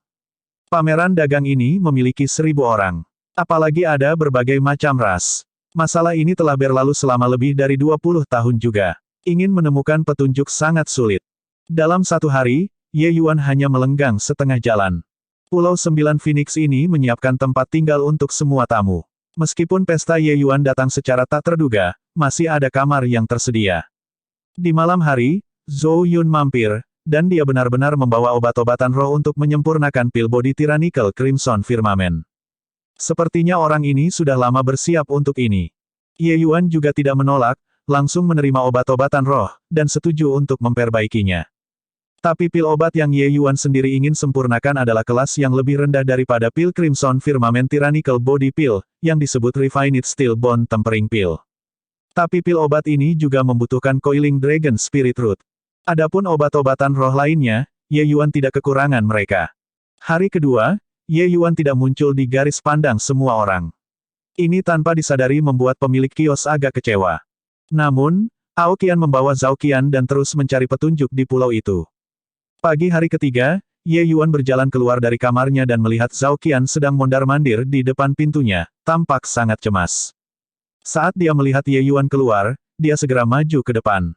Pameran dagang ini memiliki 1000 orang. Apalagi ada berbagai macam ras. Masalah ini telah berlalu selama lebih dari 20 tahun juga. Ingin menemukan petunjuk sangat sulit. Dalam satu hari, Ye Yuan hanya melenggang setengah jalan. Pulau Sembilan Phoenix ini menyiapkan tempat tinggal untuk semua tamu. Meskipun pesta Ye Yuan datang secara tak terduga, masih ada kamar yang tersedia. Di malam hari, Zhou Yun mampir, dan dia benar-benar membawa obat-obatan roh untuk menyempurnakan pil body Tyrannical Crimson Firmament. Sepertinya orang ini sudah lama bersiap untuk ini. Ye Yuan juga tidak menolak, langsung menerima obat-obatan roh, dan setuju untuk memperbaikinya. Tapi pil obat yang Ye Yuan sendiri ingin sempurnakan adalah kelas yang lebih rendah daripada pil Crimson Firmament Tyrannical Body Pill, yang disebut Refined Steel Bone Tempering Pill. Tapi pil obat ini juga membutuhkan Coiling Dragon Spirit Root. Adapun obat-obatan roh lainnya, Ye Yuan tidak kekurangan mereka. Hari kedua, Ye Yuan tidak muncul di garis pandang semua orang. Ini tanpa disadari membuat pemilik kios agak kecewa. Namun, Ao Qian membawa Zhao Qian dan terus mencari petunjuk di pulau itu. Pagi hari ketiga, Ye Yuan berjalan keluar dari kamarnya dan melihat Zhao Qian sedang mondar-mandir di depan pintunya, tampak sangat cemas. Saat dia melihat Ye Yuan keluar, dia segera maju ke depan.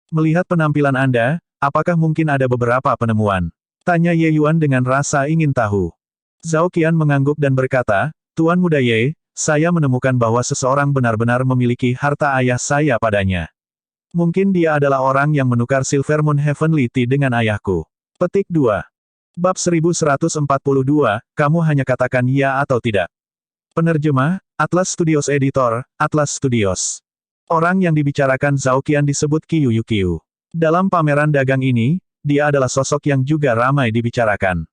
Melihat penampilan Anda, apakah mungkin ada beberapa penemuan? Tanya Ye Yuan dengan rasa ingin tahu. Zhao Qian mengangguk dan berkata, Tuan Muda Ye, saya menemukan bahwa seseorang benar-benar memiliki harta ayah saya padanya. Mungkin dia adalah orang yang menukar Silver Moon Heavenly Tea dengan ayahku. Petik 2. Bab 1142, kamu hanya katakan ya atau tidak. Penerjemah, Atlas Studios Editor, Atlas Studios. Orang yang dibicarakan Zhao Qian disebut Qiu Yuqiu. Dalam pameran dagang ini, dia adalah sosok yang juga ramai dibicarakan.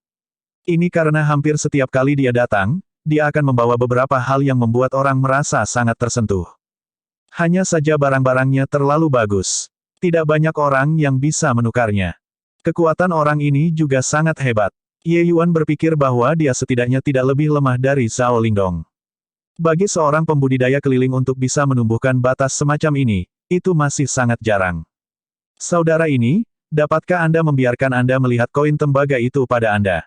Ini karena hampir setiap kali dia datang, dia akan membawa beberapa hal yang membuat orang merasa sangat tersentuh. Hanya saja barang-barangnya terlalu bagus. Tidak banyak orang yang bisa menukarnya. Kekuatan orang ini juga sangat hebat. Ye Yuan berpikir bahwa dia setidaknya tidak lebih lemah dari Zhao Lingdong. Bagi seorang pembudidaya keliling untuk bisa menumbuhkan batas semacam ini, itu masih sangat jarang. Saudara ini, dapatkah Anda membiarkan Anda melihat koin tembaga itu pada Anda?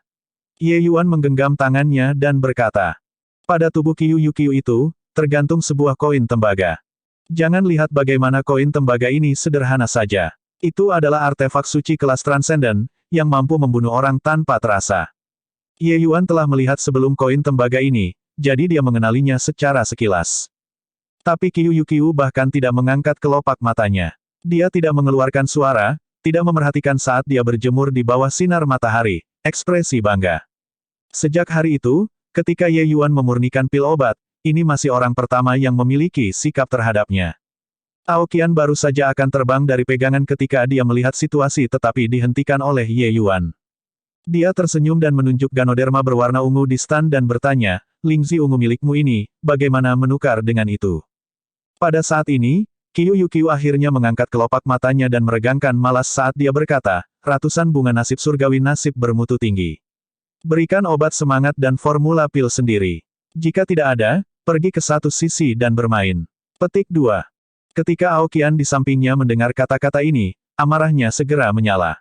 Ye Yuan menggenggam tangannya dan berkata, pada tubuh Qiu Yuqiu itu, tergantung sebuah koin tembaga. Jangan lihat bagaimana koin tembaga ini sederhana saja. Itu adalah artefak suci kelas transenden, yang mampu membunuh orang tanpa terasa. Ye Yuan telah melihat sebelum koin tembaga ini, jadi dia mengenalinya secara sekilas. Tapi Qiu Yuqiu bahkan tidak mengangkat kelopak matanya. Dia tidak mengeluarkan suara, tidak memerhatikan saat dia berjemur di bawah sinar matahari. Ekspresi bangga. Sejak hari itu, ketika Ye Yuan memurnikan pil obat, ini masih orang pertama yang memiliki sikap terhadapnya. Ao Qian baru saja akan terbang dari pegangan ketika dia melihat situasi tetapi dihentikan oleh Ye Yuan. Dia tersenyum dan menunjuk Ganoderma berwarna ungu di stand dan bertanya, Lingzi ungu milikmu ini, bagaimana menukar dengan itu? Pada saat ini, Qiu Yuqiu akhirnya mengangkat kelopak matanya dan meregangkan malas saat dia berkata, ratusan bunga nasib surgawi nasib bermutu tinggi. Berikan obat semangat dan formula pil sendiri. Jika tidak ada, pergi ke satu sisi dan bermain. Petik 2. Ketika Ao Qian di sampingnya mendengar kata-kata ini, amarahnya segera menyala.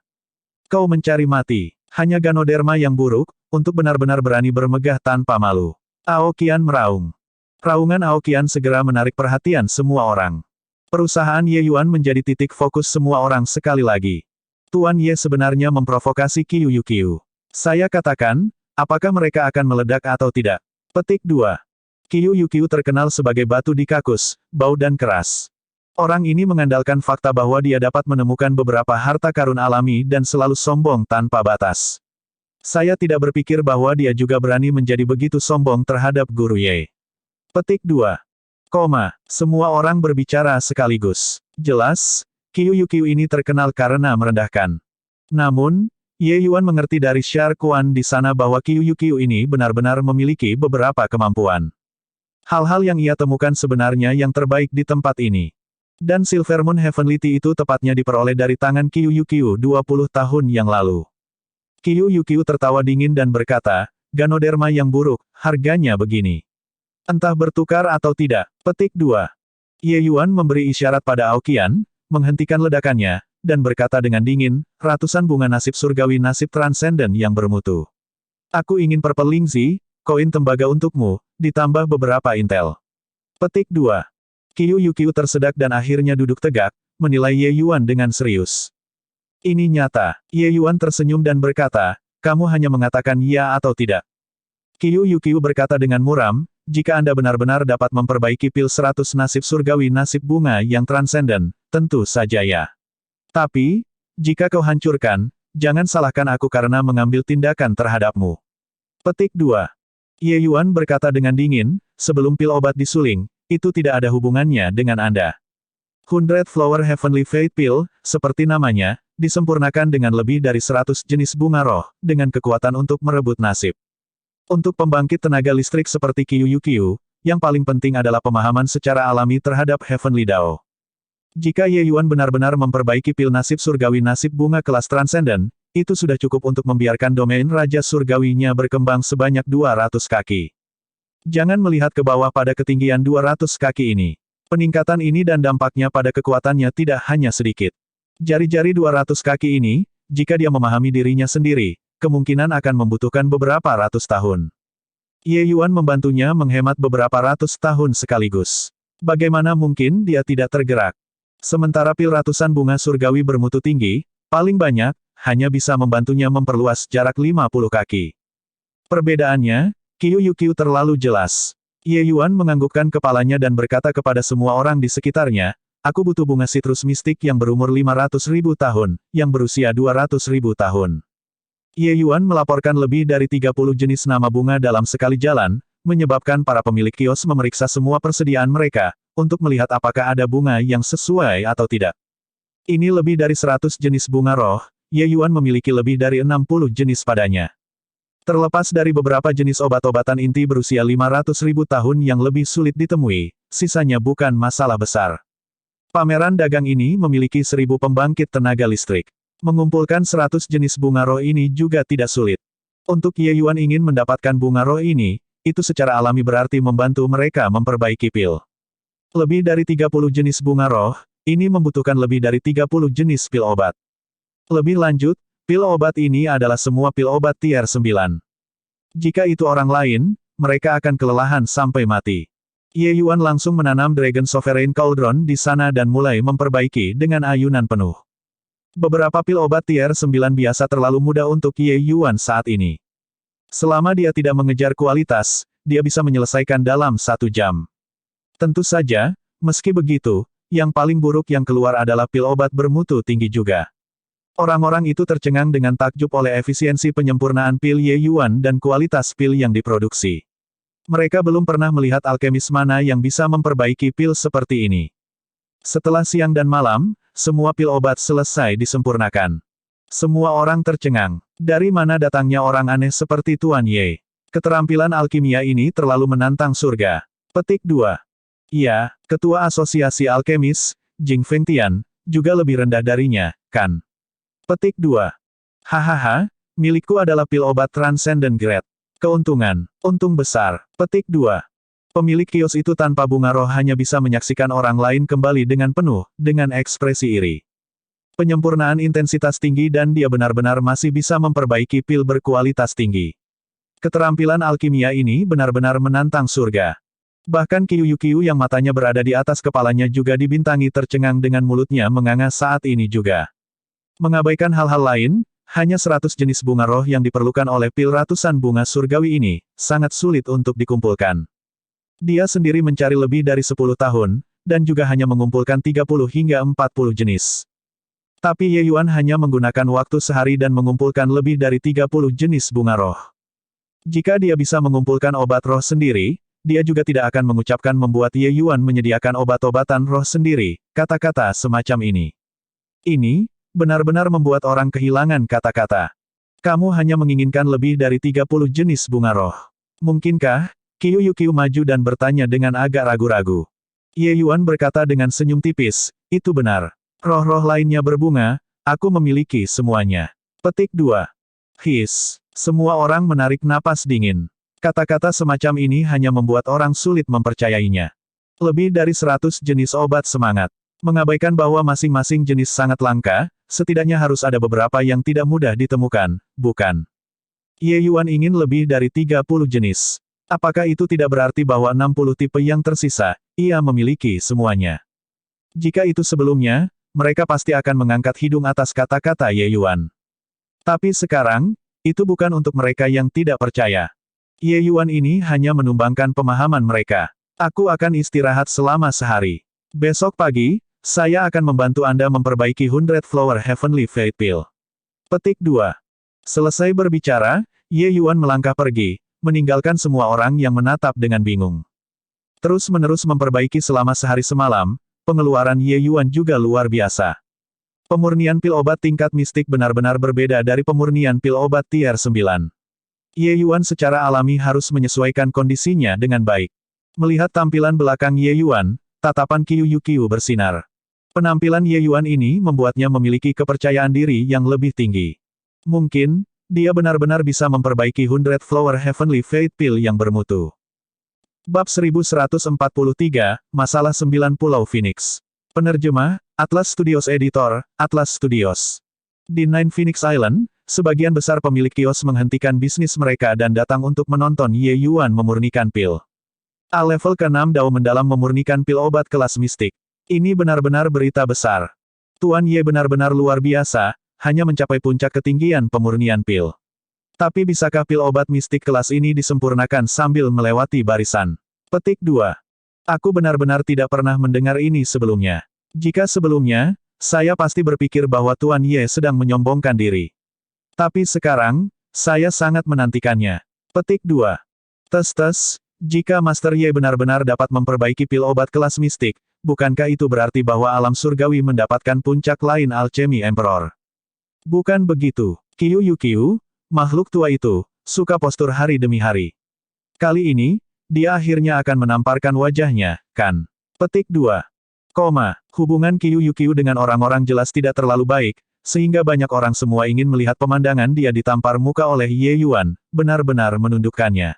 Kau mencari mati. Hanya Ganoderma yang buruk, untuk benar-benar berani bermegah tanpa malu. Ao Qian meraung. Raungan Ao Qian segera menarik perhatian semua orang. Perusahaan Ye Yuan menjadi titik fokus semua orang sekali lagi. Tuan Ye sebenarnya memprovokasi Qiu Yuqiu. Saya katakan, apakah mereka akan meledak atau tidak? Petik 2. Qiu Yuqiu terkenal sebagai batu di kakus, bau dan keras. Orang ini mengandalkan fakta bahwa dia dapat menemukan beberapa harta karun alami dan selalu sombong tanpa batas. Saya tidak berpikir bahwa dia juga berani menjadi begitu sombong terhadap Guru Ye. Petik 2. Semua orang berbicara sekaligus. Jelas, Qiu Yuqiu ini terkenal karena merendahkan. Namun, Ye Yuan mengerti dari Shar Quan di sana bahwa Qiu Yuqiu ini benar-benar memiliki beberapa kemampuan. Hal-hal yang ia temukan sebenarnya yang terbaik di tempat ini. Dan Silver Moon Heavenly Tea itu tepatnya diperoleh dari tangan Qiu Yuqiu 20 tahun yang lalu. Qiu Yuqiu tertawa dingin dan berkata, Ganoderma yang buruk, harganya begini. Entah bertukar atau tidak. Petik 2. Ye Yuan memberi isyarat pada Ao Qian, menghentikan ledakannya, dan berkata dengan dingin, ratusan bunga nasib surgawi nasib transenden yang bermutu. Aku ingin purple Lingzi, koin tembaga untukmu, ditambah beberapa intel. Petik 2. Qiu Yuqiu tersedak dan akhirnya duduk tegak, menilai Ye Yuan dengan serius. Ini nyata. Ye Yuan tersenyum dan berkata, kamu hanya mengatakan ya atau tidak. Qiu Yuqiu berkata dengan muram, jika Anda benar-benar dapat memperbaiki pil 100 nasib surgawi nasib bunga yang transenden, tentu saja ya. Tapi, jika kau hancurkan, jangan salahkan aku karena mengambil tindakan terhadapmu. Petik 2. Ye Yuan berkata dengan dingin, sebelum pil obat disuling, itu tidak ada hubungannya dengan Anda. 100 Flower Heavenly Fate Pill, seperti namanya, disempurnakan dengan lebih dari 100 jenis bunga roh, dengan kekuatan untuk merebut nasib. Untuk pembangkit tenaga listrik seperti Qiu Yuqiu, yang paling penting adalah pemahaman secara alami terhadap Heavenly Dao. Jika Ye Yuan benar-benar memperbaiki pil nasib surgawi nasib bunga kelas transenden, itu sudah cukup untuk membiarkan domain Raja Surgawinya berkembang sebanyak 200 kaki. Jangan melihat ke bawah pada ketinggian 200 kaki ini. Peningkatan ini dan dampaknya pada kekuatannya tidak hanya sedikit. Jari-jari 200 kaki ini, jika dia memahami dirinya sendiri, kemungkinan akan membutuhkan beberapa ratus tahun. Ye Yuan membantunya menghemat beberapa ratus tahun sekaligus. Bagaimana mungkin dia tidak tergerak? Sementara pil ratusan bunga surgawi bermutu tinggi, paling banyak, hanya bisa membantunya memperluas jarak 50 kaki. Perbedaannya, Qiu Yuqiu terlalu jelas. Ye Yuan menganggukkan kepalanya dan berkata kepada semua orang di sekitarnya, aku butuh bunga sitrus mistik yang berumur 500.000 tahun, yang berusia 200.000 tahun. Ye Yuan melaporkan lebih dari 30 jenis nama bunga dalam sekali jalan, menyebabkan para pemilik kios memeriksa semua persediaan mereka, untuk melihat apakah ada bunga yang sesuai atau tidak. Ini lebih dari 100 jenis bunga roh, Ye Yuan memiliki lebih dari 60 jenis padanya. Terlepas dari beberapa jenis obat-obatan inti berusia 500.000 tahun yang lebih sulit ditemui, sisanya bukan masalah besar. Pameran dagang ini memiliki 1000 pembangkit tenaga listrik. Mengumpulkan 100 jenis bunga roh ini juga tidak sulit. Untuk Ye Yuan ingin mendapatkan bunga roh ini, itu secara alami berarti membantu mereka memperbaiki pil. Lebih dari 30 jenis bunga roh, ini membutuhkan lebih dari 30 jenis pil obat. Lebih lanjut, pil obat ini adalah semua pil obat tier 9. Jika itu orang lain, mereka akan kelelahan sampai mati. Ye Yuan langsung menanam Dragon Sovereign Cauldron di sana dan mulai memperbaiki dengan ayunan penuh. Beberapa pil obat tier 9 biasa terlalu mudah untuk Ye Yuan saat ini. Selama dia tidak mengejar kualitas, dia bisa menyelesaikan dalam 1 jam. Tentu saja, meski begitu, yang paling buruk yang keluar adalah pil obat bermutu tinggi juga. Orang-orang itu tercengang dengan takjub oleh efisiensi penyempurnaan pil Ye Yuan dan kualitas pil yang diproduksi. Mereka belum pernah melihat alkemis mana yang bisa memperbaiki pil seperti ini. Setelah siang dan malam, semua pil obat selesai disempurnakan. Semua orang tercengang. Dari mana datangnya orang aneh seperti Tuan Ye? Keterampilan alkimia ini terlalu menantang surga. Petik 2. Iya, Ketua Asosiasi Alkemis, Jing Fengtian, juga lebih rendah darinya, kan? Petik 2. Hahaha, milikku adalah pil obat Transcendent Grade. Keuntungan, untung besar. Petik 2. Pemilik kios itu tanpa bunga roh hanya bisa menyaksikan orang lain kembali dengan penuh, dengan ekspresi iri. Penyempurnaan intensitas tinggi dan dia benar-benar masih bisa memperbaiki pil berkualitas tinggi. Keterampilan alkimia ini benar-benar menantang surga. Bahkan Qiu Yuqiu yang matanya berada di atas kepalanya juga dibintangi tercengang dengan mulutnya menganga saat ini juga. Mengabaikan hal-hal lain, hanya 100 jenis bunga roh yang diperlukan oleh pil ratusan bunga surgawi ini, sangat sulit untuk dikumpulkan. Dia sendiri mencari lebih dari 10 tahun, dan juga hanya mengumpulkan 30 hingga 40 jenis. Tapi Ye Yuan hanya menggunakan waktu sehari dan mengumpulkan lebih dari 30 jenis bunga roh. Jika dia bisa mengumpulkan obat roh sendiri, dia juga tidak akan mengucapkan membuat Ye Yuan menyediakan obat-obatan roh sendiri, kata-kata semacam ini. Ini, benar-benar membuat orang kehilangan kata-kata. Kamu hanya menginginkan lebih dari 30 jenis bunga roh. Mungkinkah? Qiu Yuqiu maju dan bertanya dengan agak ragu-ragu. Ye Yuan berkata dengan senyum tipis, itu benar. Roh-roh lainnya berbunga, aku memiliki semuanya. Petik 2. His. Semua orang menarik napas dingin. Kata-kata semacam ini hanya membuat orang sulit mempercayainya. Lebih dari 100 jenis obat semangat. Mengabaikan bahwa masing-masing jenis sangat langka, setidaknya harus ada beberapa yang tidak mudah ditemukan, bukan? Ye Yuan ingin lebih dari 30 jenis. Apakah itu tidak berarti bahwa 60 tipe yang tersisa, ia memiliki semuanya? Jika itu sebelumnya, mereka pasti akan mengangkat hidung atas kata-kata Ye Yuan. Tapi sekarang, itu bukan untuk mereka yang tidak percaya. Ye Yuan ini hanya menumbangkan pemahaman mereka. Aku akan istirahat selama sehari. Besok pagi, saya akan membantu Anda memperbaiki 100 Flower Heavenly Fate Pill. Petik 2. Selesai berbicara, Ye Yuan melangkah pergi, meninggalkan semua orang yang menatap dengan bingung. Terus-menerus memperbaiki selama sehari semalam, pengeluaran Ye Yuan juga luar biasa. Pemurnian pil obat tingkat mistik benar-benar berbeda dari pemurnian pil obat tier 9. Ye Yuan secara alami harus menyesuaikan kondisinya dengan baik. Melihat tampilan belakang Ye Yuan, tatapan Qiu Yuqiu bersinar. Penampilan Ye Yuan ini membuatnya memiliki kepercayaan diri yang lebih tinggi. Mungkin, dia benar-benar bisa memperbaiki 100 Flower Heavenly Fate Pill yang bermutu. Bab 1143, Masalah 9 Pulau Phoenix. Penerjemah, Atlas Studios Editor, Atlas Studios. Di Nine Phoenix Island, sebagian besar pemilik kios menghentikan bisnis mereka dan datang untuk menonton Ye Yuan memurnikan pil. A-level ke-6 Dao mendalam memurnikan pil obat kelas mistik. Ini benar-benar berita besar. Tuan Ye benar-benar luar biasa, hanya mencapai puncak ketinggian pemurnian pil. Tapi bisakah pil obat mistik kelas ini disempurnakan sambil melewati barisan? Petik 2. Aku benar-benar tidak pernah mendengar ini sebelumnya. Jika sebelumnya, saya pasti berpikir bahwa Tuan Ye sedang menyombongkan diri. Tapi sekarang, saya sangat menantikannya. Petik 2. Tes-tes, jika Master Ye benar-benar dapat memperbaiki pil obat kelas mistik, bukankah itu berarti bahwa alam surgawi mendapatkan puncak lain alchemy Emperor? Bukan begitu. Qiu Yuqiu, makhluk tua itu, suka postur hari demi hari. Kali ini, dia akhirnya akan menamparkan wajahnya, kan? Petik 2. Hubungan Qiu Yuqiu dengan orang-orang jelas tidak terlalu baik, sehingga banyak orang semua ingin melihat pemandangan dia ditampar muka oleh Ye Yuan, benar-benar menundukkannya.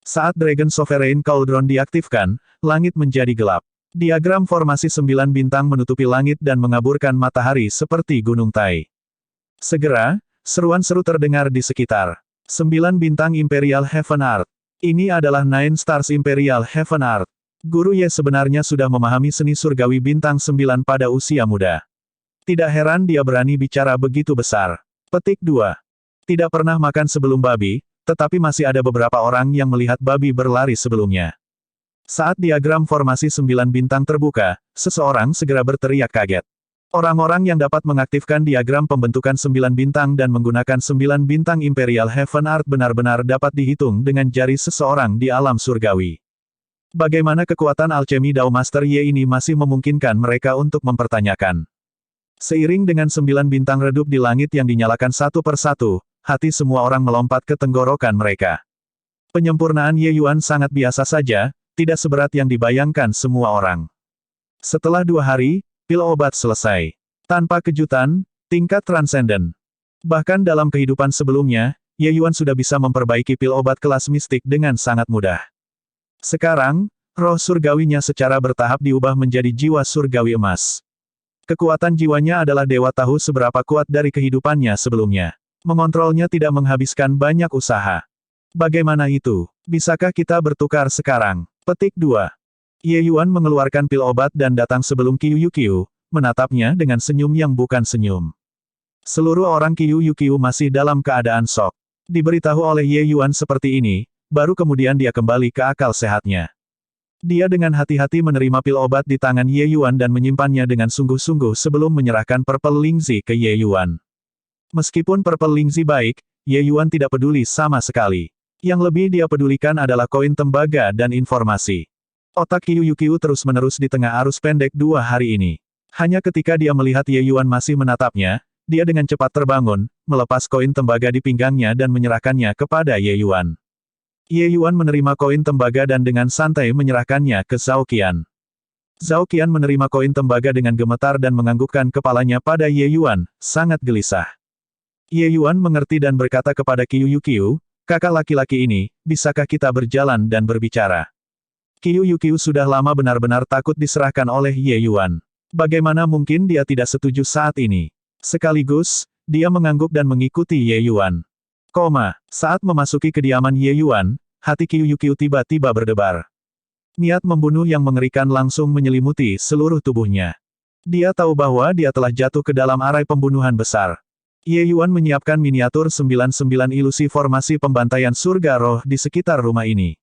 Saat Dragon Sovereign Cauldron diaktifkan, langit menjadi gelap. Diagram formasi 9 bintang menutupi langit dan mengaburkan matahari seperti gunung Tai. Segera, seruan seru terdengar di sekitar. 9 bintang Imperial Heaven Art. Ini adalah Nine Stars Imperial Heaven Art. Guru Ye sebenarnya sudah memahami seni surgawi bintang 9 pada usia muda. Tidak heran dia berani bicara begitu besar. Petik 2. Tidak pernah makan sebelum babi, tetapi masih ada beberapa orang yang melihat babi berlari sebelumnya. Saat diagram formasi 9 bintang terbuka, seseorang segera berteriak kaget. Orang-orang yang dapat mengaktifkan diagram pembentukan 9 bintang dan menggunakan 9 bintang Imperial Heaven Art benar-benar dapat dihitung dengan jari seseorang di alam surgawi. Bagaimana kekuatan alchemy Dao Master Ye ini masih memungkinkan mereka untuk mempertanyakan. Seiring dengan 9 bintang redup di langit yang dinyalakan satu persatu, hati semua orang melompat ke tenggorokan mereka. Penyempurnaan Ye Yuan sangat biasa saja, tidak seberat yang dibayangkan semua orang. Setelah 2 hari, pil obat selesai. Tanpa kejutan, tingkat transenden. Bahkan dalam kehidupan sebelumnya, Ye Yuan sudah bisa memperbaiki pil obat kelas mistik dengan sangat mudah. Sekarang, roh surgawinya secara bertahap diubah menjadi jiwa surgawi emas. Kekuatan jiwanya adalah dewa tahu seberapa kuat dari kehidupannya sebelumnya. Mengontrolnya tidak menghabiskan banyak usaha. Bagaimana itu? Bisakah kita bertukar sekarang? Petik 2. Ye Yuan mengeluarkan pil obat dan datang sebelum Qiu Yuqiu, menatapnya dengan senyum yang bukan senyum. Seluruh orang Qiu Yuqiu masih dalam keadaan shock. Diberitahu oleh Ye Yuan seperti ini, baru kemudian dia kembali ke akal sehatnya. Dia dengan hati-hati menerima pil obat di tangan Ye Yuan dan menyimpannya dengan sungguh-sungguh sebelum menyerahkan Purple Lingzi ke Ye Yuan. Meskipun Purple Lingzi baik, Ye Yuan tidak peduli sama sekali. Yang lebih dia pedulikan adalah koin tembaga dan informasi. Otak Qiu Yuqiu terus-menerus di tengah arus pendek 2 hari ini. Hanya ketika dia melihat Ye Yuan masih menatapnya, dia dengan cepat terbangun, melepas koin tembaga di pinggangnya dan menyerahkannya kepada Ye Yuan. Ye Yuan menerima koin tembaga dan dengan santai menyerahkannya ke Zhao Qian. Zhao Qian menerima koin tembaga dengan gemetar dan menganggukkan kepalanya pada Ye Yuan, sangat gelisah. Ye Yuan mengerti dan berkata kepada Qiu Yuqiu, "Kakak laki-laki ini, bisakah kita berjalan dan berbicara?" Qiu Yuqiu sudah lama benar-benar takut diserahkan oleh Ye Yuan. Bagaimana mungkin dia tidak setuju saat ini? Sekaligus, dia mengangguk dan mengikuti Ye Yuan. Saat memasuki kediaman Ye Yuan, hati Qiu tiba-tiba berdebar. Niat membunuh yang mengerikan langsung menyelimuti seluruh tubuhnya. Dia tahu bahwa dia telah jatuh ke dalam arai pembunuhan besar. Ye Yuan menyiapkan miniatur 99 ilusi formasi pembantaian surga roh di sekitar rumah ini.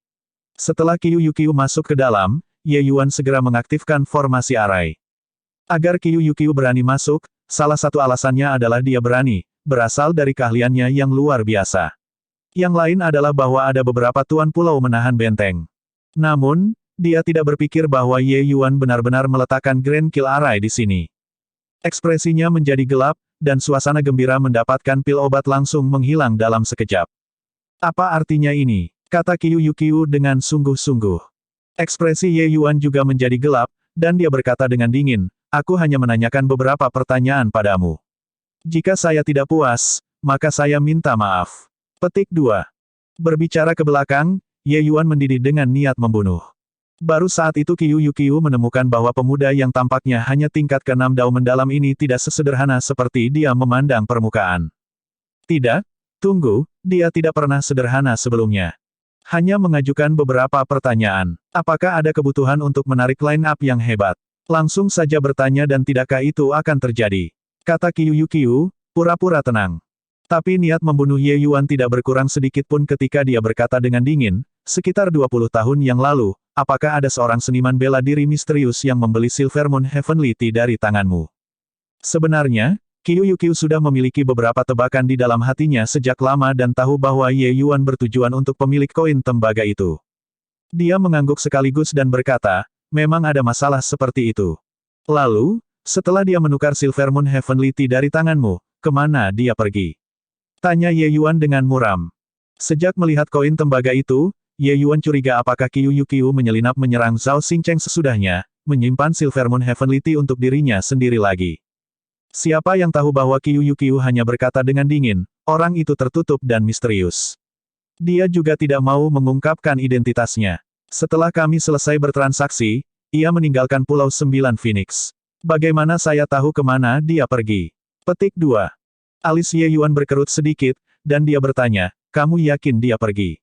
Setelah Qiu masuk ke dalam, Ye Yuan segera mengaktifkan formasi arai. Agar Qiu berani masuk, salah satu alasannya adalah dia berani, berasal dari keahliannya yang luar biasa. Yang lain adalah bahwa ada beberapa tuan pulau menahan benteng. Namun, dia tidak berpikir bahwa Ye Yuan benar-benar meletakkan Grand Kill Array di sini. Ekspresinya menjadi gelap, dan suasana gembira mendapatkan pil obat langsung menghilang dalam sekejap. Apa artinya ini? Kata Qiu dengan sungguh-sungguh. Ekspresi Ye Yuan juga menjadi gelap, dan dia berkata dengan dingin, aku hanya menanyakan beberapa pertanyaan padamu. Jika saya tidak puas, maka saya minta maaf. Petik 2. Berbicara ke belakang, Ye Yuan mendidih dengan niat membunuh. Baru saat itu Qiu menemukan bahwa pemuda yang tampaknya hanya tingkat ke-6 dao mendalam ini tidak sesederhana seperti dia memandang permukaan. Tidak, tunggu, dia tidak pernah sederhana sebelumnya. Hanya mengajukan beberapa pertanyaan. Apakah ada kebutuhan untuk menarik line up yang hebat? Langsung saja bertanya dan tidakkah itu akan terjadi? Kata Qiu, pura-pura tenang. Tapi niat membunuh Ye Yuan tidak berkurang sedikit pun ketika dia berkata dengan dingin, sekitar 20 tahun yang lalu, apakah ada seorang seniman bela diri misterius yang membeli Silver Moon Heavenly Tea dari tanganmu? Sebenarnya, Qiu sudah memiliki beberapa tebakan di dalam hatinya sejak lama dan tahu bahwa Ye Yuan bertujuan untuk pemilik koin tembaga itu. Dia mengangguk sekaligus dan berkata, memang ada masalah seperti itu. Lalu, setelah dia menukar Silver Moon Heavenly Tea dari tanganmu, kemana dia pergi? Tanya Ye Yuan dengan muram. Sejak melihat koin tembaga itu, Ye Yuan curiga apakah Qiu menyelinap menyerang Zhao Xingcheng sesudahnya, menyimpan Silver Moon Heavenly Tea untuk dirinya sendiri lagi. Siapa yang tahu bahwa Qiu hanya berkata dengan dingin, orang itu tertutup dan misterius. Dia juga tidak mau mengungkapkan identitasnya. Setelah kami selesai bertransaksi, ia meninggalkan Pulau 9 Phoenix. Bagaimana saya tahu kemana dia pergi? Petik 2. Alis Ye Yuan berkerut sedikit, dan dia bertanya, kamu yakin dia pergi?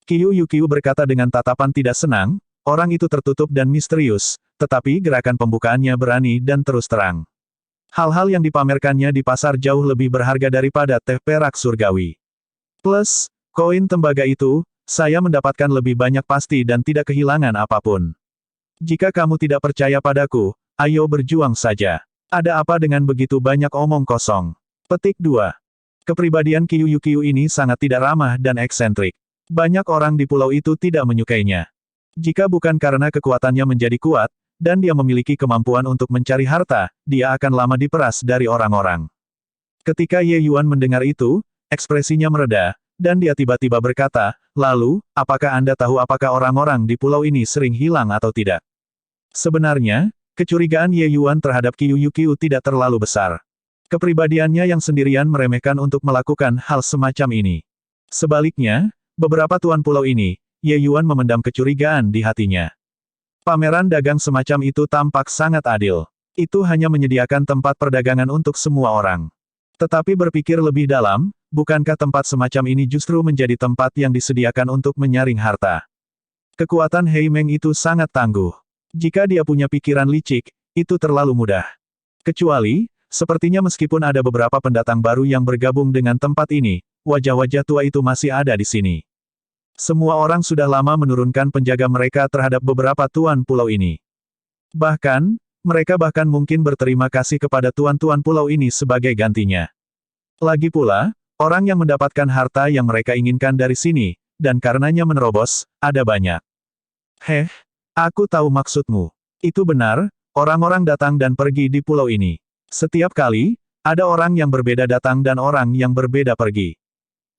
Qiu berkata dengan tatapan tidak senang, orang itu tertutup dan misterius, tetapi gerakan pembukaannya berani dan terus terang. Hal-hal yang dipamerkannya di pasar jauh lebih berharga daripada teh perak surgawi. Plus, koin tembaga itu, saya mendapatkan lebih banyak pasti dan tidak kehilangan apapun. Jika kamu tidak percaya padaku, ayo berjuang saja. Ada apa dengan begitu banyak omong kosong? Petik 2. Kepribadian Qiu ini sangat tidak ramah dan eksentrik. Banyak orang di pulau itu tidak menyukainya. Jika bukan karena kekuatannya menjadi kuat, dan dia memiliki kemampuan untuk mencari harta, dia akan lama diperas dari orang-orang. Ketika Ye Yuan mendengar itu, ekspresinya mereda, dan dia tiba-tiba berkata, lalu, apakah Anda tahu apakah orang-orang di pulau ini sering hilang atau tidak? Sebenarnya, kecurigaan Ye Yuan terhadap Qiu tidak terlalu besar. Kepribadiannya yang sendirian meremehkan untuk melakukan hal semacam ini. Sebaliknya, beberapa tuan pulau ini, Ye Yuan memendam kecurigaan di hatinya. Pameran dagang semacam itu tampak sangat adil. Itu hanya menyediakan tempat perdagangan untuk semua orang. Tetapi berpikir lebih dalam, bukankah tempat semacam ini justru menjadi tempat yang disediakan untuk menyaring harta? Kekuatan Hei Meng itu sangat tangguh. Jika dia punya pikiran licik, itu terlalu mudah. Kecuali, sepertinya meskipun ada beberapa pendatang baru yang bergabung dengan tempat ini, wajah-wajah tua itu masih ada di sini. Semua orang sudah lama menurunkan penjaga mereka terhadap beberapa tuan pulau ini. Bahkan, mereka bahkan mungkin berterima kasih kepada tuan-tuan pulau ini sebagai gantinya. Lagi pula, orang yang mendapatkan harta yang mereka inginkan dari sini, dan karenanya menerobos, ada banyak. Heh, aku tahu maksudmu. Itu benar, orang-orang datang dan pergi di pulau ini. Setiap kali, ada orang yang berbeda datang dan orang yang berbeda pergi.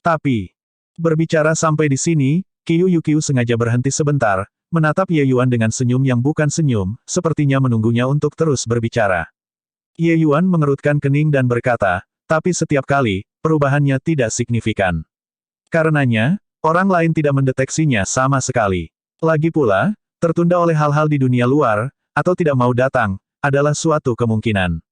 Tapi, berbicara sampai di sini, Qiu sengaja berhenti sebentar, menatap Ye Yuan dengan senyum yang bukan senyum, sepertinya menunggunya untuk terus berbicara. Ye Yuan mengerutkan kening dan berkata, tapi setiap kali, perubahannya tidak signifikan. Karenanya, orang lain tidak mendeteksinya sama sekali. Lagi pula, tertunda oleh hal-hal di dunia luar, atau tidak mau datang, adalah suatu kemungkinan.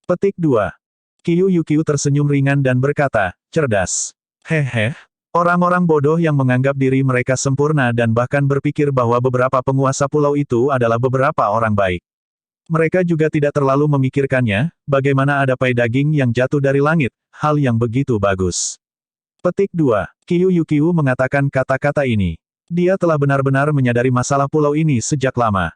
Petik 2. Qiu tersenyum ringan dan berkata, cerdas. Hehe, Orang-orang bodoh yang menganggap diri mereka sempurna dan bahkan berpikir bahwa beberapa penguasa pulau itu adalah beberapa orang baik. Mereka juga tidak terlalu memikirkannya, bagaimana ada pai daging yang jatuh dari langit, hal yang begitu bagus. Petik 2. Qiu Yuqiu mengatakan kata-kata ini. Dia telah benar-benar menyadari masalah pulau ini sejak lama.